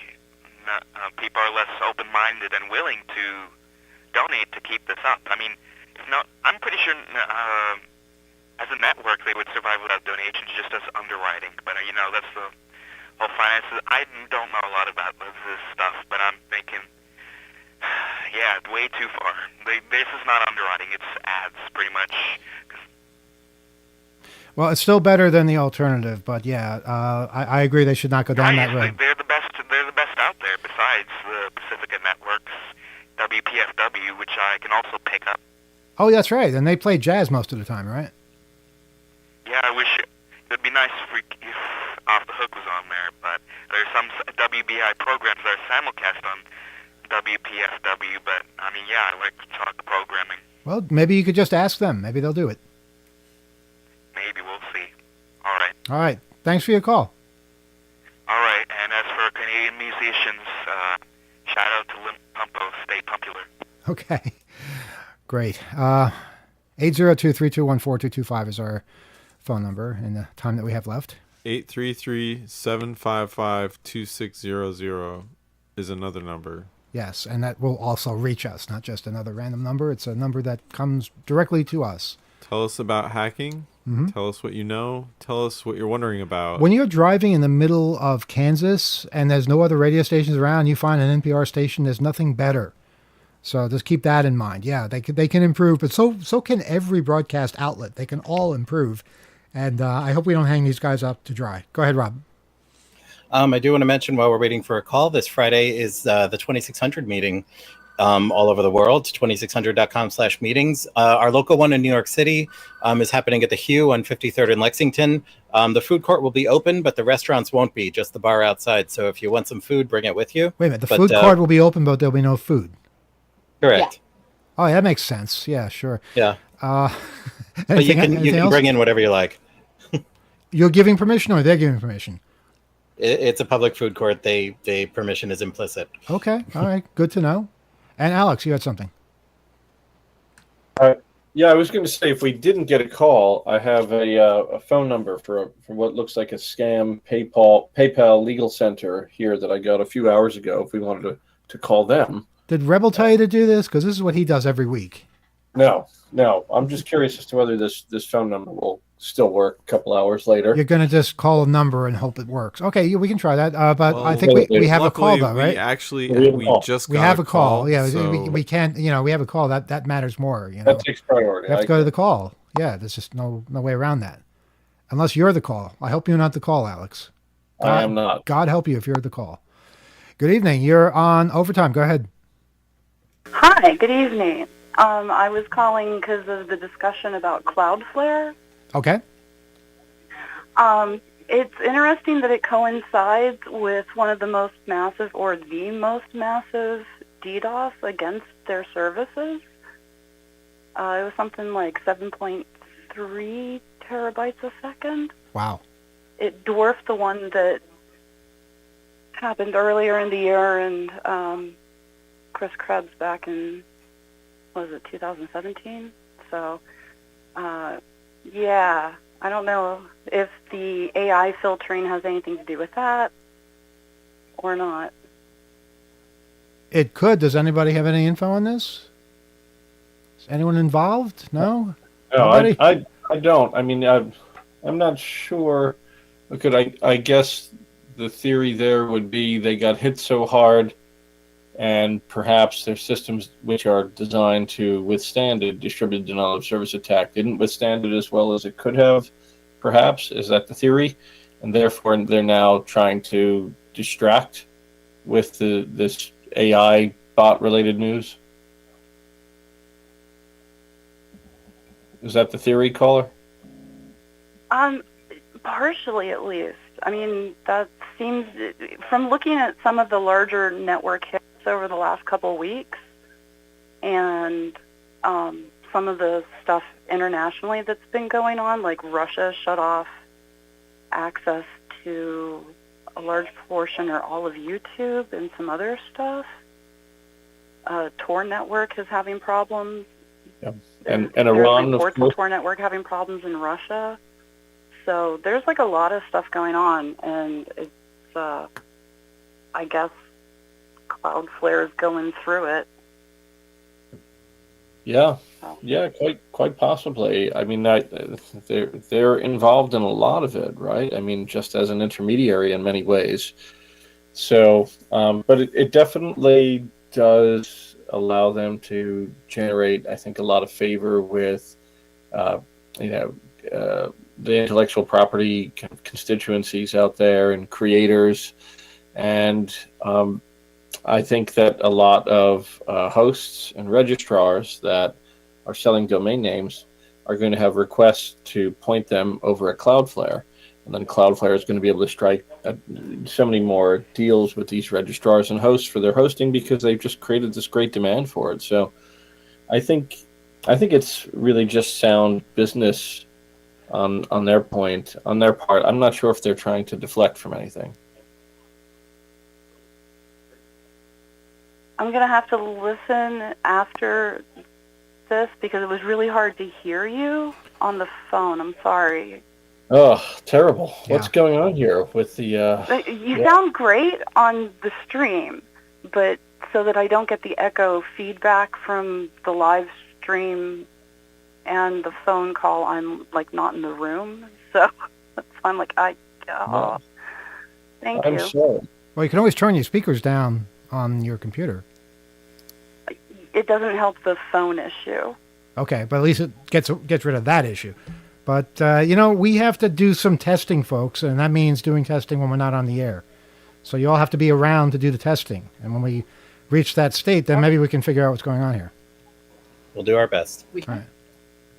people are less open-minded and willing to donate to keep this up. I mean, I'm pretty sure as a network they would survive without donations, just as underwriting. But you know, that's the whole finances. I don't know a lot about this stuff, but I'm thinking, yeah, way too far. This is not underwriting; it's ads, pretty much. Well, it's still better than the alternative, but yeah, I agree they should not go down that road. They're the best. They're the best out there. Besides the Pacifica networks, WPFW, which I can also pick up. Oh, that's right. And they play jazz most of the time, right? Yeah, I wish it'd be nice if Off the Hook was on there, but there's some WBI programs that are simulcast on WPFW. But I mean, yeah, I like to talk programming. Well, maybe you could just ask them. Maybe they'll do it. Maybe we'll see. All right. All right. Thanks for your call. All right. And as for Canadian musicians, shout out to Limp Pumpo. Stay popular. Okay. Great. 802-321-4225 is our phone number in the time that we have left. 833-755-2600 is another number. Yes, and that will also reach us, not just another random number. It's a number that comes directly to us. Tell us about hacking. Mm-hmm. Tell us what you know. Tell us what you're wondering about. When you're driving in the middle of Kansas and there's no other radio stations around, you find an NPR station, there's nothing better. So just keep that in mind. Yeah, they can improve, but so can every broadcast outlet. They can all improve. And I hope we don't hang these guys up to dry. Go ahead, Rob. I do want to mention while we're waiting for a call, this Friday is the 2600 meeting all over the world, 2600.com/meetings. Our local one in New York City is happening at the Hue on 53rd and Lexington. The food court will be open, but the restaurants won't be, just the bar outside. So if you want some food, bring it with you. Wait a minute. The food court will be open, but there'll be no food. Correct. Yeah. Oh, that makes sense. Yeah, sure. Yeah. But you can bring in whatever you like. You're giving permission or they're giving permission? It's a public food court. They permission is implicit. Okay. All right. Good to know. And Alex, you had something. Yeah, I was going to say, if we didn't get a call, I have a phone number for what looks like a scam PayPal legal center here that I got a few hours ago. If we wanted to call them. Did Rebel tell you to do this? Because this is what he does every week. No. I'm just curious as to whether this phone number will still work a couple hours later. You're going to just call a number and hope it works. Okay, we can try that. But I think we have a call, though, right? We just got have a call. Yeah, so... we can't, we have a call. That matters more. That takes priority. We have to go to the call. Yeah, there's just no way around that. Unless you're the call. I hope you're not the call, Alex. I am not. God help you if you're the call. Good evening. You're on Overtime. Go ahead. Hi, good evening. I was calling because of the discussion about Cloudflare. Okay. It's interesting that it coincides with one of the most massive or the most massive DDoS against their services. It was something like 7.3 terabytes a second. Wow. It dwarfed the one that happened earlier in the year, and Chris Krebs back in, was it 2017? So, yeah, I don't know if the AI filtering has anything to do with that or not. It could. Does anybody have any info on this? Is anyone involved? No? No, Nobody? I don't. I mean, I'm not sure. I guess the theory there would be they got hit so hard, and perhaps their systems, which are designed to withstand a distributed denial of service attack, didn't withstand it as well as it could have. Perhaps, is that the theory? And therefore, they're now trying to distract with this AI bot-related news. Is that the theory, caller? Partially, at least. I mean, that seems, from looking at some of the larger network hits over the last couple of weeks, and some of the stuff internationally that's been going on, like Russia shut off access to a large portion or all of YouTube and some other stuff. Tor network is having problems. Yeah. And There's Iran, reports of Tor network having problems in Russia. So there's like a lot of stuff going on, and it's, I guess, Cloudflare is going through it. Yeah, So. yeah, quite possibly. I mean, they're involved in a lot of it, right? I mean, just as an intermediary in many ways. So, but it definitely does allow them to generate, I think, a lot of favor with, the intellectual property constituencies out there and creators. And I think that a lot of hosts and registrars that are selling domain names are going to have requests to point them over at Cloudflare. And then Cloudflare is going to be able to strike so many more deals with these registrars and hosts for their hosting because they've just created this great demand for it. So I think it's really just sound business on their part. I'm not sure if they're trying to deflect from anything. I'm going to have to listen after this because it was really hard to hear you on the phone. I'm sorry. Oh, terrible. Yeah. What's going on here with the... You sound great on the stream, but so that I don't get the echo feedback from the live stream and the phone call, I'm like not in the room. So I'm like, thank I'm you. sorry. Well, you can always turn your speakers down on your computer. It doesn't help the phone issue. Okay, but at least it gets rid of that issue. But, we have to do some testing, folks, and that means doing testing when we're not on the air. So you all have to be around to do the testing. And when we reach that state, then maybe we can figure out what's going on here. We'll do our best. All right.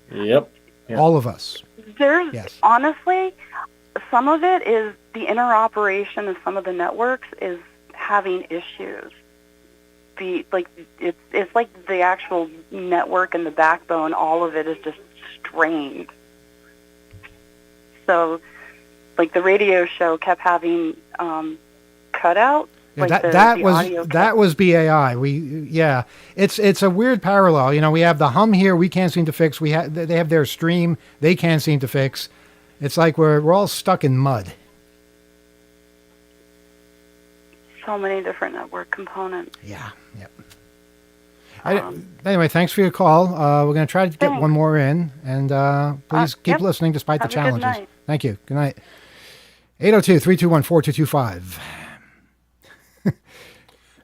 Yep. Yeah. All of us. There's Yes. honestly, some of it is the interoperation of some of the networks is having issues. It's like the actual network and the backbone, all of it is just strained. So, like the radio show kept having cutouts. Like that was BAI. It's a weird parallel. We have the hum here. We can't seem to fix. They have their stream. They can't seem to fix. It's like we're all stuck in mud. So many different network components. Yeah. Yep. Anyway, thanks for your call. We're going to try to get one more in, and please keep listening despite the challenges. Good night. Thank you. Good night. 802-321-4225.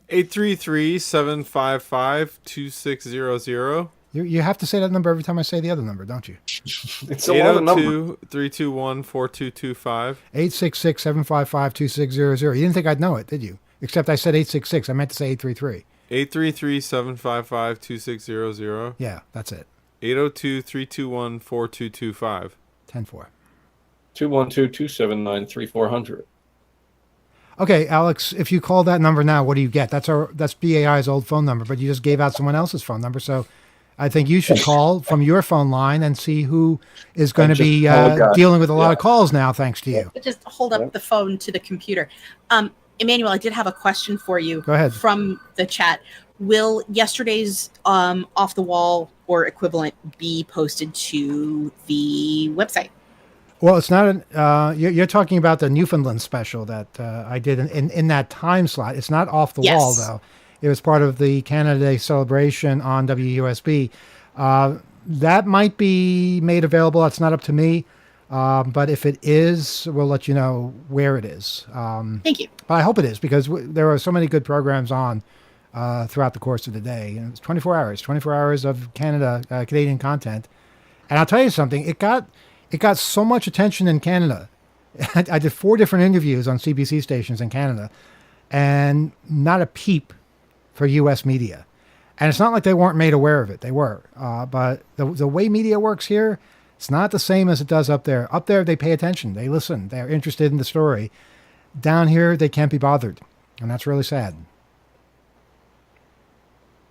833-755-2600. You have to say that number every time I say the other number, don't you? It's a lot of numbers. 802-321-4225. 866-755-2600. You didn't think I'd know it, did you? Except I said 866. I meant to say 833. 833-755-2600. Yeah, that's it. 802-321-4225. 10-4. 212-279-3400. Okay, Alex, if you call that number now, what do you get? That's BAI's old phone number, but you just gave out someone else's phone number. So I think you should call from your phone line and see who is going to be dealing with a lot of calls now, thanks to you. Just hold up the phone to the computer. Emmanuel, I did have a question for you. Go ahead. From the chat. Will yesterday's off the wall or equivalent be posted to the website? Well, it's not. You're talking about the Newfoundland special that I did in that time slot. It's not off the wall, though. It was part of the Canada Day celebration on WUSB. That might be made available. It's not up to me. But if it is, we'll let you know where it is. Thank you. But I hope it is, because there are so many good programs on throughout the course of the day. And it's 24 hours of Canadian content. And I'll tell you something, it got so much attention in Canada. I did 4 different interviews on CBC stations in Canada, and not a peep for U.S. media. And it's not like they weren't made aware of it. They were. But the way media works here, it's not the same as it does up there. Up there, they pay attention. They listen. They're interested in the story. Down here, they can't be bothered. And that's really sad.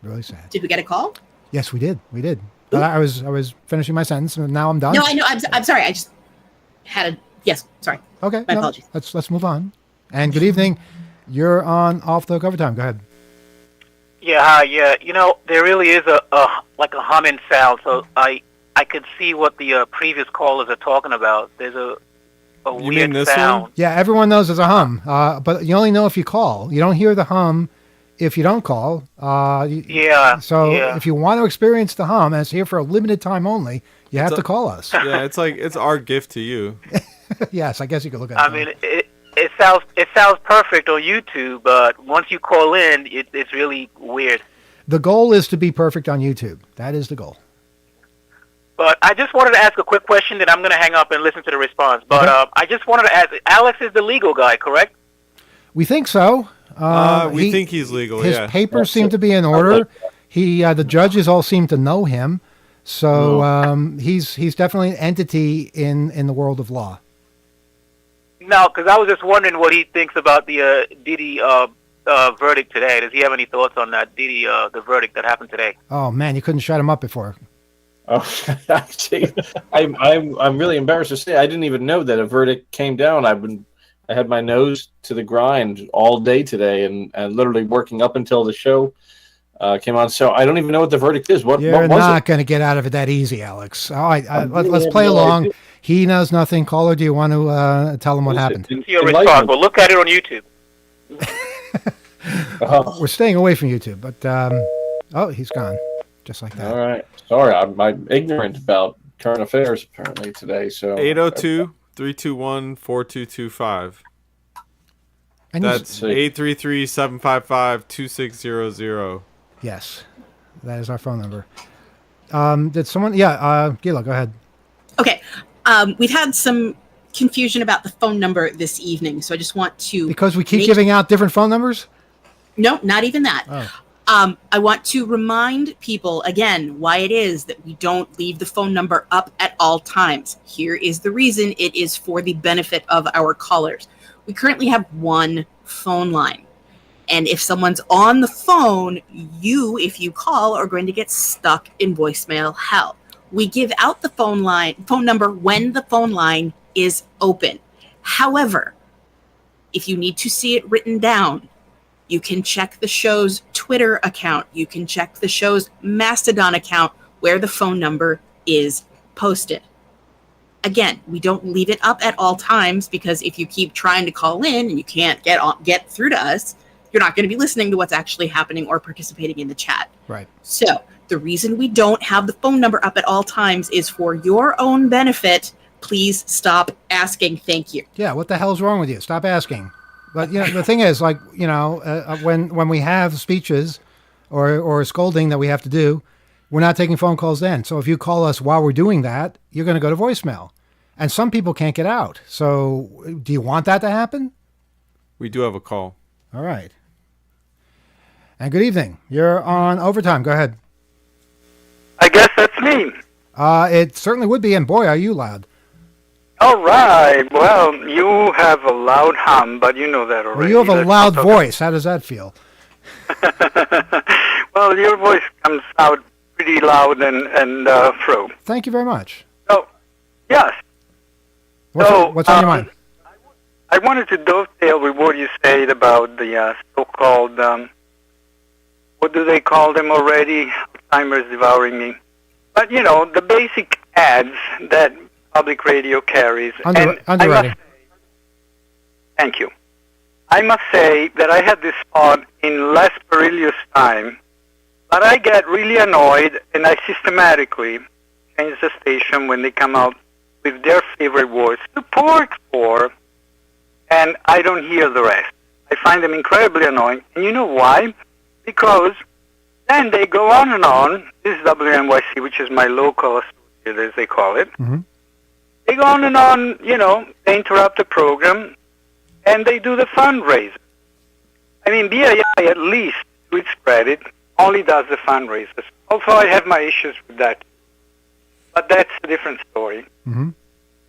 Really sad. Did we get a call? Yes, we did. We did. But I was finishing my sentence, and now I'm done. No, I know. I'm sorry. I just had a... Yes, sorry. Okay. My apologies. Let's move on. And good evening. You're on Off the Hook Overtime. Go ahead. Yeah, hi. Yeah, there really is a humming sound, so I could see what the previous callers are talking about. There's a weird sound. One? Yeah, everyone knows there's a hum, but you only know if you call. You don't hear the hum if you don't call. If you want to experience the hum, and it's here for a limited time only, you have to call us. Yeah, it's our gift to you. Yes, I guess you could look at it. I mean, it sounds perfect on YouTube, but once you call in, it's really weird. The goal is to be perfect on YouTube. That is the goal. But I just wanted to ask a quick question that I'm going to hang up and listen to the response. But I just wanted to ask, Alex is the legal guy, correct? We think so. We think he's legal, his papers seem to be in order. The judges all seem to know him. So he's definitely an entity in the world of law. No, because I was just wondering what he thinks about the Diddy verdict today. Does he have any thoughts on that Diddy, the verdict that happened today? Oh man, you couldn't shut him up before. Oh, actually, I'm really embarrassed to say I didn't even know that a verdict came down. I had my nose to the grind all day today, and literally working up until the show came on. So I don't even know what the verdict is. You're not going to get out of it that easy, Alex. All right, let's play along. He knows nothing. Caller, do you want to tell him what happened? You're responsible. Look at it on YouTube. We're staying away from YouTube, but he's gone, just like that. All right. Sorry, I'm ignorant about current affairs apparently today. So 802-321-4225. That's 833-755-2600. Yes, that is our phone number. Did someone? Yeah, Gila, go ahead. Okay. We've had some confusion about the phone number this evening, so I just want to... Because we keep giving out different phone numbers? No, not even that. Oh. I want to remind people, again, why it is that we don't leave the phone number up at all times. Here is the reason. It is for the benefit of our callers. We currently have one phone line. And if someone's on the phone, if you call, are going to get stuck in voicemail hell. We give out the phone number when the phone line is open. However, if you need to see it written down, you can check the show's Twitter account. You can check the show's Mastodon account where the phone number is posted. Again, we don't leave it up at all times because if you keep trying to call in and you can't get through to us, you're not going to be listening to what's actually happening or participating in the chat. Right. So the reason we don't have the phone number up at all times is for your own benefit. Please stop asking. Thank you. Yeah, what the hell's wrong with you? Stop asking. But the thing is, when we have speeches or scolding that we have to do, we're not taking phone calls then. So if you call us while we're doing that, you're going to go to voicemail. And some people can't get out. So do you want that to happen? We do have a call. All right. And good evening. You're on overtime. Go ahead. I guess that's me. It certainly would be. And boy, are you loud. All right. Well, you have a loud hum, but you know that already. Well, you have a loud voice. How does that feel? Well, your voice comes out pretty loud and through. Thank you very much. So, yes. What's on your mind? I wanted to dovetail with what you said about the so-called, what do they call them already? Alzheimer's devouring me. But, you know, the basic ads that public radio carries. Underwriting. Thank you. I must say that I had this thought in less perilous time, but I get really annoyed and I systematically change the station when they come out with their favorite words, support for, and I don't hear the rest. I find them incredibly annoying. And you know why? Because then they go on and on. This is WNYC, which is my local associate, as they call it. Mm-hmm. They go on and on, you know, they interrupt the program, and they do the fundraiser. I mean, BII, at least, to its credit, only does the fundraisers. Also, I have my issues with that. But that's a different story. Mm-hmm.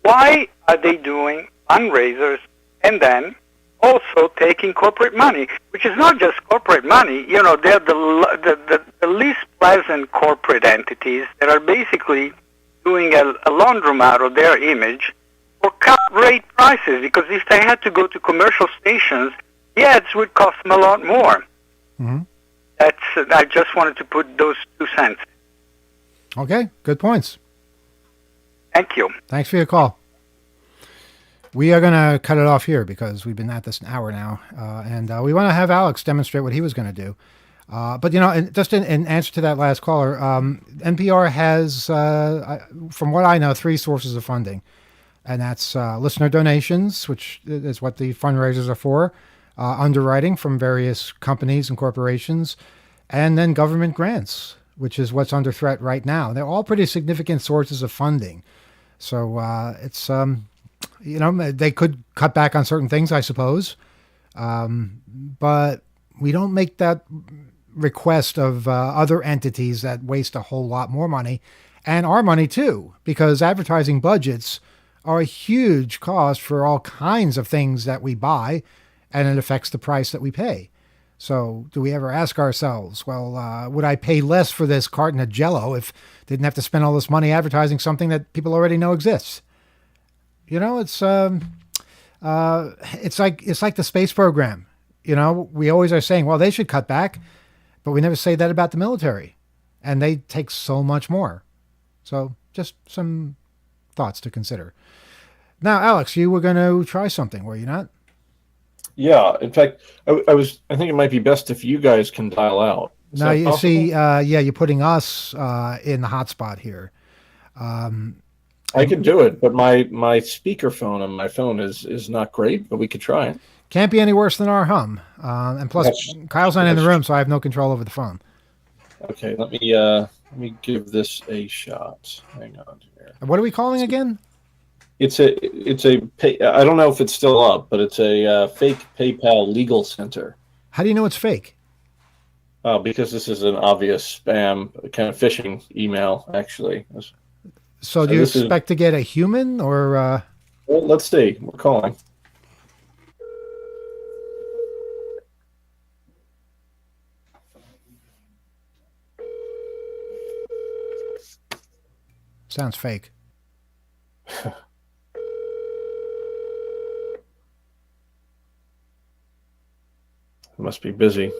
Why are they doing fundraisers and then also taking corporate money, which is not just corporate money. You know, they're the least pleasant corporate entities that are basically doing a laundromat of their image for cut rate prices, because if they had to go to commercial stations, the ads would cost them a lot more. Mm-hmm. I just wanted to put those 2 cents. Okay, good points. Thank you. Thanks for your call. We are going to cut it off here because we've been at this an hour now, and we want to have Alex demonstrate what he was going to do. But, you know, just in answer to that last caller, NPR has, from what I know, 3 sources of funding. And that's listener donations, which is what the fundraisers are for, underwriting from various companies and corporations, and then government grants, which is what's under threat right now. They're all pretty significant sources of funding. So it's, you know, they could cut back on certain things, I suppose. But we don't make that request of other entities that waste a whole lot more money, and our money too, because advertising budgets are a huge cost for all kinds of things that we buy, and it affects the price that we pay. So do we ever ask ourselves, well, would I pay less for this carton of Jell-O if I didn't have to spend all this money advertising something that people already know exists? You know, it's like the space program. You know, we always are saying, well, they should cut back, but we never say that about the military, and they take so much more. So just some thoughts to consider. Now, Alex, you were going to try something, were you not? Yeah. In fact, I think it might be best if you guys can dial out. Now, you see, you're putting us in the hot spot here. I could do it, but my speakerphone on my phone is not great, but we could try it. Can't be any worse than our hum. And plus, Kyle's not in the room, so I have no control over the phone. Okay, let me give this a shot. Hang on here. What are we calling again? It's a I don't know if it's still up, but it's a fake PayPal legal center. How do you know it's fake? Because this is an obvious spam kind of phishing email, actually. So do you expect to get a human or? Well, let's see. We're calling. Sounds fake. Must be busy.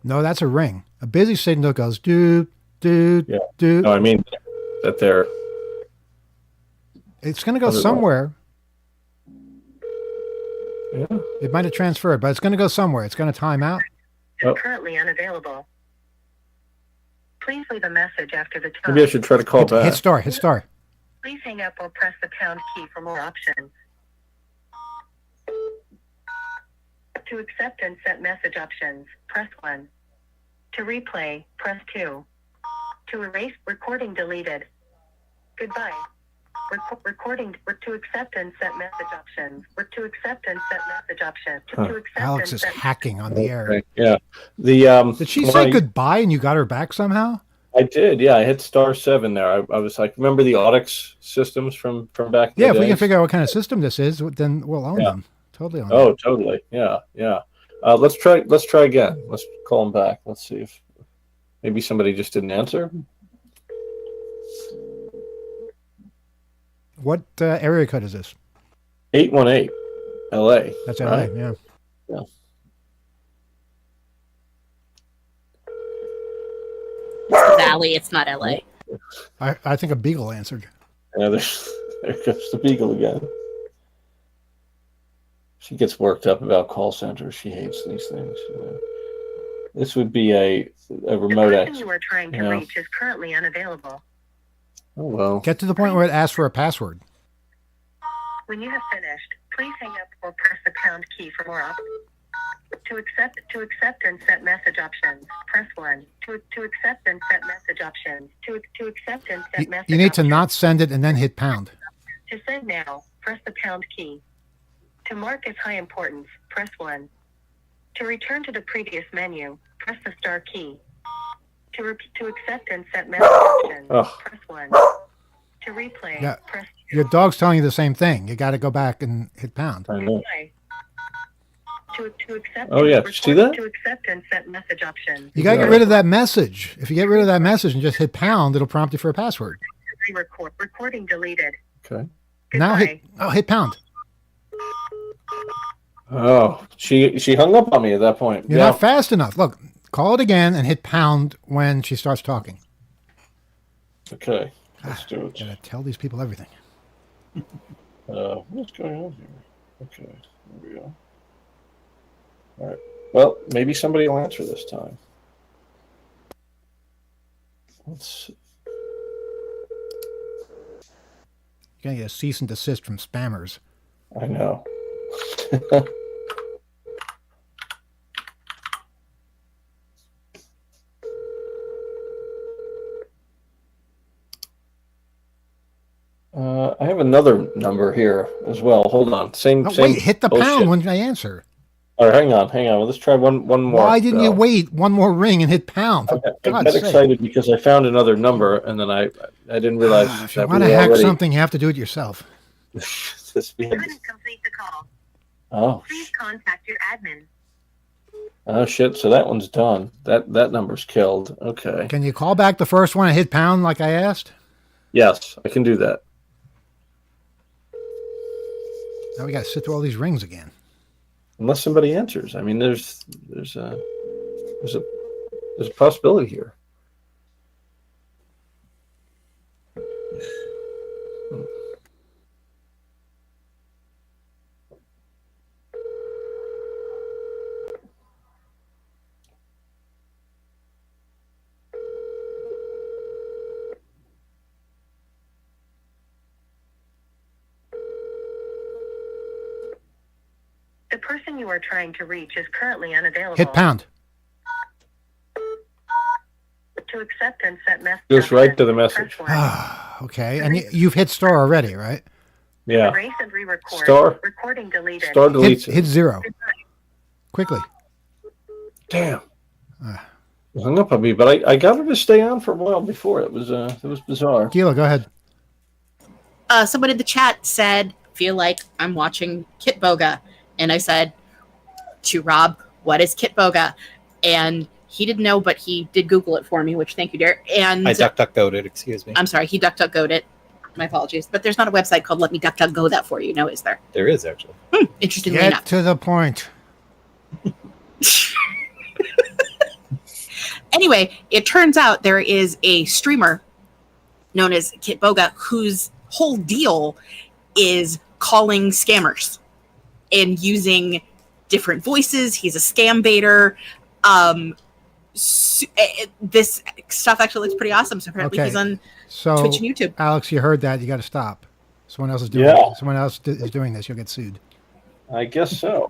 No, that's a ring. A busy signal goes doot, doot, doot. No, I mean that they're... It's going to go somewhere. Yeah. It might have transferred, but it's going to go somewhere. It's going to time out. Is currently unavailable. Please leave a message after the tone. Maybe I should try to call back. Hit star, hit star. Please hang up or press the pound key for more options. To accept and set message options, press 1. To replay, press 2. To erase, recording deleted. Goodbye. Recording, to accept and set message options. To accept and set message options. To accept Alex and is set hacking on the air. Okay, yeah. The Did she when say I- goodbye and you got her back somehow? I did, yeah. I hit *7 there. I was like, remember the Audix systems from back in Yeah, the if we can days? figure out what kind of system this is, then we'll own Yeah. them. Totally own them. Oh, totally. Yeah, yeah. Let's try again. Let's call them back. Let's see if maybe somebody just didn't answer. What area code is this? 818, LA. That's LA, right? yeah. Yeah. Valley, it's not LA. I think a beagle answered. Yeah, there goes the beagle again. She gets worked up about call centers. She hates these things. This would be a remote The person access. you are trying to Yeah. reach is currently unavailable. Oh well. Get to the point where it asks for a password. When you have finished, please hang up or press the pound key for more options. To accept and set message options, press 1. To accept and set message options. To accept and set message You need to options. not send it and then hit pound. To send now, press the pound key. To mark as high importance, press 1. To return to the previous menu, press the star key. To accept and set message options, Oh. press 1. To replay, Yeah. press Your dog's telling you the same thing. You got to go back and hit pound. I know. 2. To accept Oh, yeah. and See that? To accept and set message options. You got to get rid of that message. If you get rid of that message and just hit pound, it'll prompt you for a password. Recording deleted. Okay. Now hit pound. Oh, she hung up on me at that point. You're yeah. not fast enough. Look, call it again and hit pound when she starts talking. Okay. Let's do it. Gotta tell these people everything. What's going on here? Okay. There we go. All right. Well, maybe somebody will answer this time. Let's see. You're gonna get a cease and desist from spammers. I know. I have another number here as well. Hold on. Same. Oh, same wait, hit the bullshit. pound when I answer. All right, hang on. Well, let's try one more. Why didn't you wait one more ring and hit pound? For I God's got sake. excited because I found another number, and then I didn't realize If you that want we to were hack already. something, you have to do it yourself. We had- Complete the call. Oh, Please contact your admin. oh shit! So that one's done. That number's killed. Okay. Can you call back the first one and hit pound like I asked? Yes, I can do that. Now we got to sit through all these rings again. Unless somebody answers. I mean, there's a possibility here. The person you are trying to reach is currently unavailable. Hit pound. To accept and set message. Goes right to the options, message. press 1. Okay, and you've hit star already, right? Yeah. Erase and re-record. Star. Recording deleted. Star deletes it. Hit 0. Quickly. Damn. You hung up on me, but I got her to stay on for a while before. It was bizarre. Gila, go ahead. Someone in the chat said, feel like I'm watching Kitboga. And I said to Rob, what is Kitboga? And he didn't know, but he did Google it for me, which thank you, Derek. And I DuckDuckGo'd it, excuse me. I'm sorry, he DuckDuckGo'd it. My apologies. But there's not a website called Let Me DuckDuckGo that for you. No, is there? There is, actually. Interestingly Get enough. to the point. Anyway, it turns out there is a streamer known as Kitboga whose whole deal is calling scammers and using different voices. He's a scam baiter. This stuff actually looks pretty awesome. So apparently Okay. he's on So, Twitch and YouTube. Alex, you heard that. You got to stop. Someone else is doing Yeah. Someone else is doing this. You'll get sued. I guess so.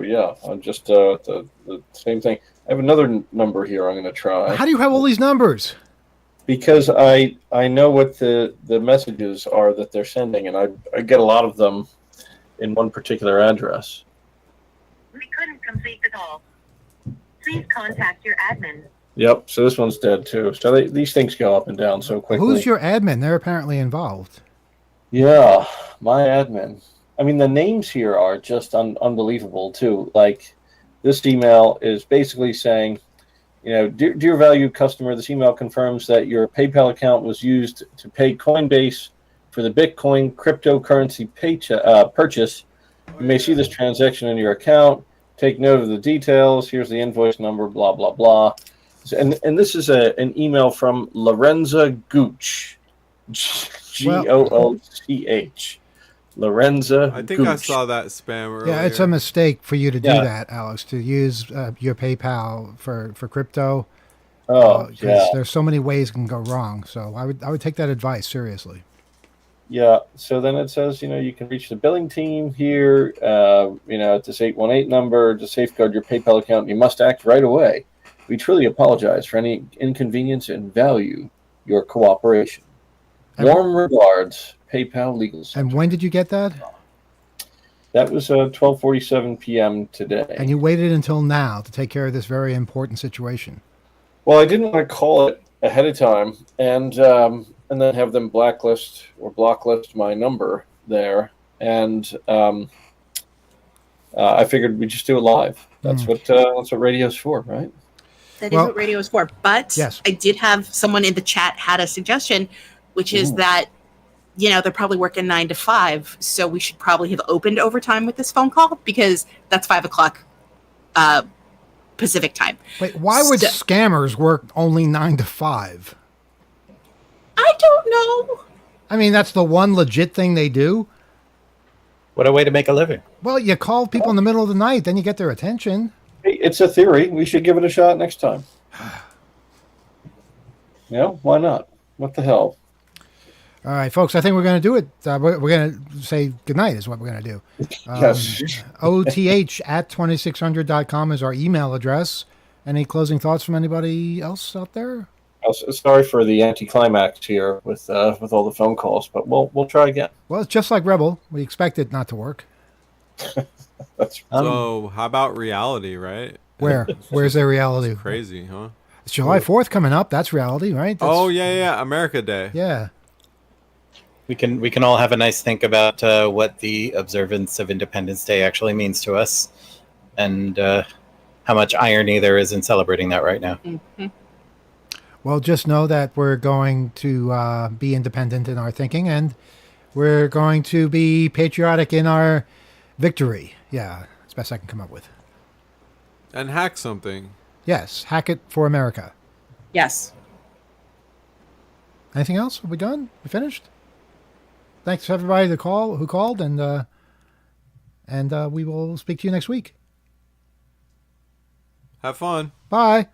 Yeah. I'm just the same thing. I have another number here I'm going to try. How do you have all these numbers? Because I know what the messages are that they're sending, and I get a lot of them in one particular address. We couldn't complete the call. Please contact your admin. Yep, so this one's dead too. So these things go up and down so quickly. Who's your admin? They're apparently involved. Yeah, my admin. I mean, the names here are just unbelievable too. Like, this email is basically saying, dear valued customer, this email confirms that your PayPal account was used to pay Coinbase for the Bitcoin cryptocurrency purchase. You may see this transaction in your account. Take note of the details. Here's the invoice number, blah, blah, blah. And this is an email from Lorenza Gooch. Gooch. Lorenza. I think Gooch. I saw that spam earlier. Yeah, it's a mistake for you to do that, Alex, to use your PayPal for crypto. Oh, yeah. There's so many ways it can go wrong. So I would take that advice seriously. Yeah. So then it says, you can reach the billing team here, at this 818 number to safeguard your PayPal account. You must act right away. We truly apologize for any inconvenience and value your cooperation. Warm regards, PayPal Legal Center. And when did you get that? That was 12:47 p.m. today. And you waited until now to take care of this very important situation. Well, I didn't want to call it ahead of time and then have them blacklist or blocklist my number there. And I figured we'd just do it live. That's what radio's for, right? That is what radio is for. But yes. I did have someone in the chat had a suggestion, which is that, they're probably working 9 to 5. So we should probably have opened overtime with this phone call because that's 5 o'clock Pacific time. Wait, why would scammers work only 9 to 5? I don't know. I mean, that's the one legit thing they do. What a way to make a living. Well, you call people in the middle of the night, then you get their attention. Hey, it's a theory. We should give it a shot next time. Why not? What the hell? All right, folks, I think we're going to do it. We're going to say goodnight is what we're going to do. Yes. OTH@2600.com is our email address. Any closing thoughts from anybody else out there? Sorry for the anticlimax here with all the phone calls, but we'll try again. Well, it's just like Rebel. We expect it not to work. So how about reality, right? Where's their reality? It's crazy, huh? It's July 4th coming up. That's reality, right? Yeah. America Day. Yeah. We can all have a nice think about what the observance of Independence Day actually means to us, and how much irony there is in celebrating that right now. Mm-hmm. Well, just know that we're going to be independent in our thinking, and we're going to be patriotic in our victory. Yeah, that's the best I can come up with. And hack something. Yes, hack it for America. Yes. Anything else? Are we done? We finished? Thanks to everybody who called, and we will speak to you next week. Have fun. Bye.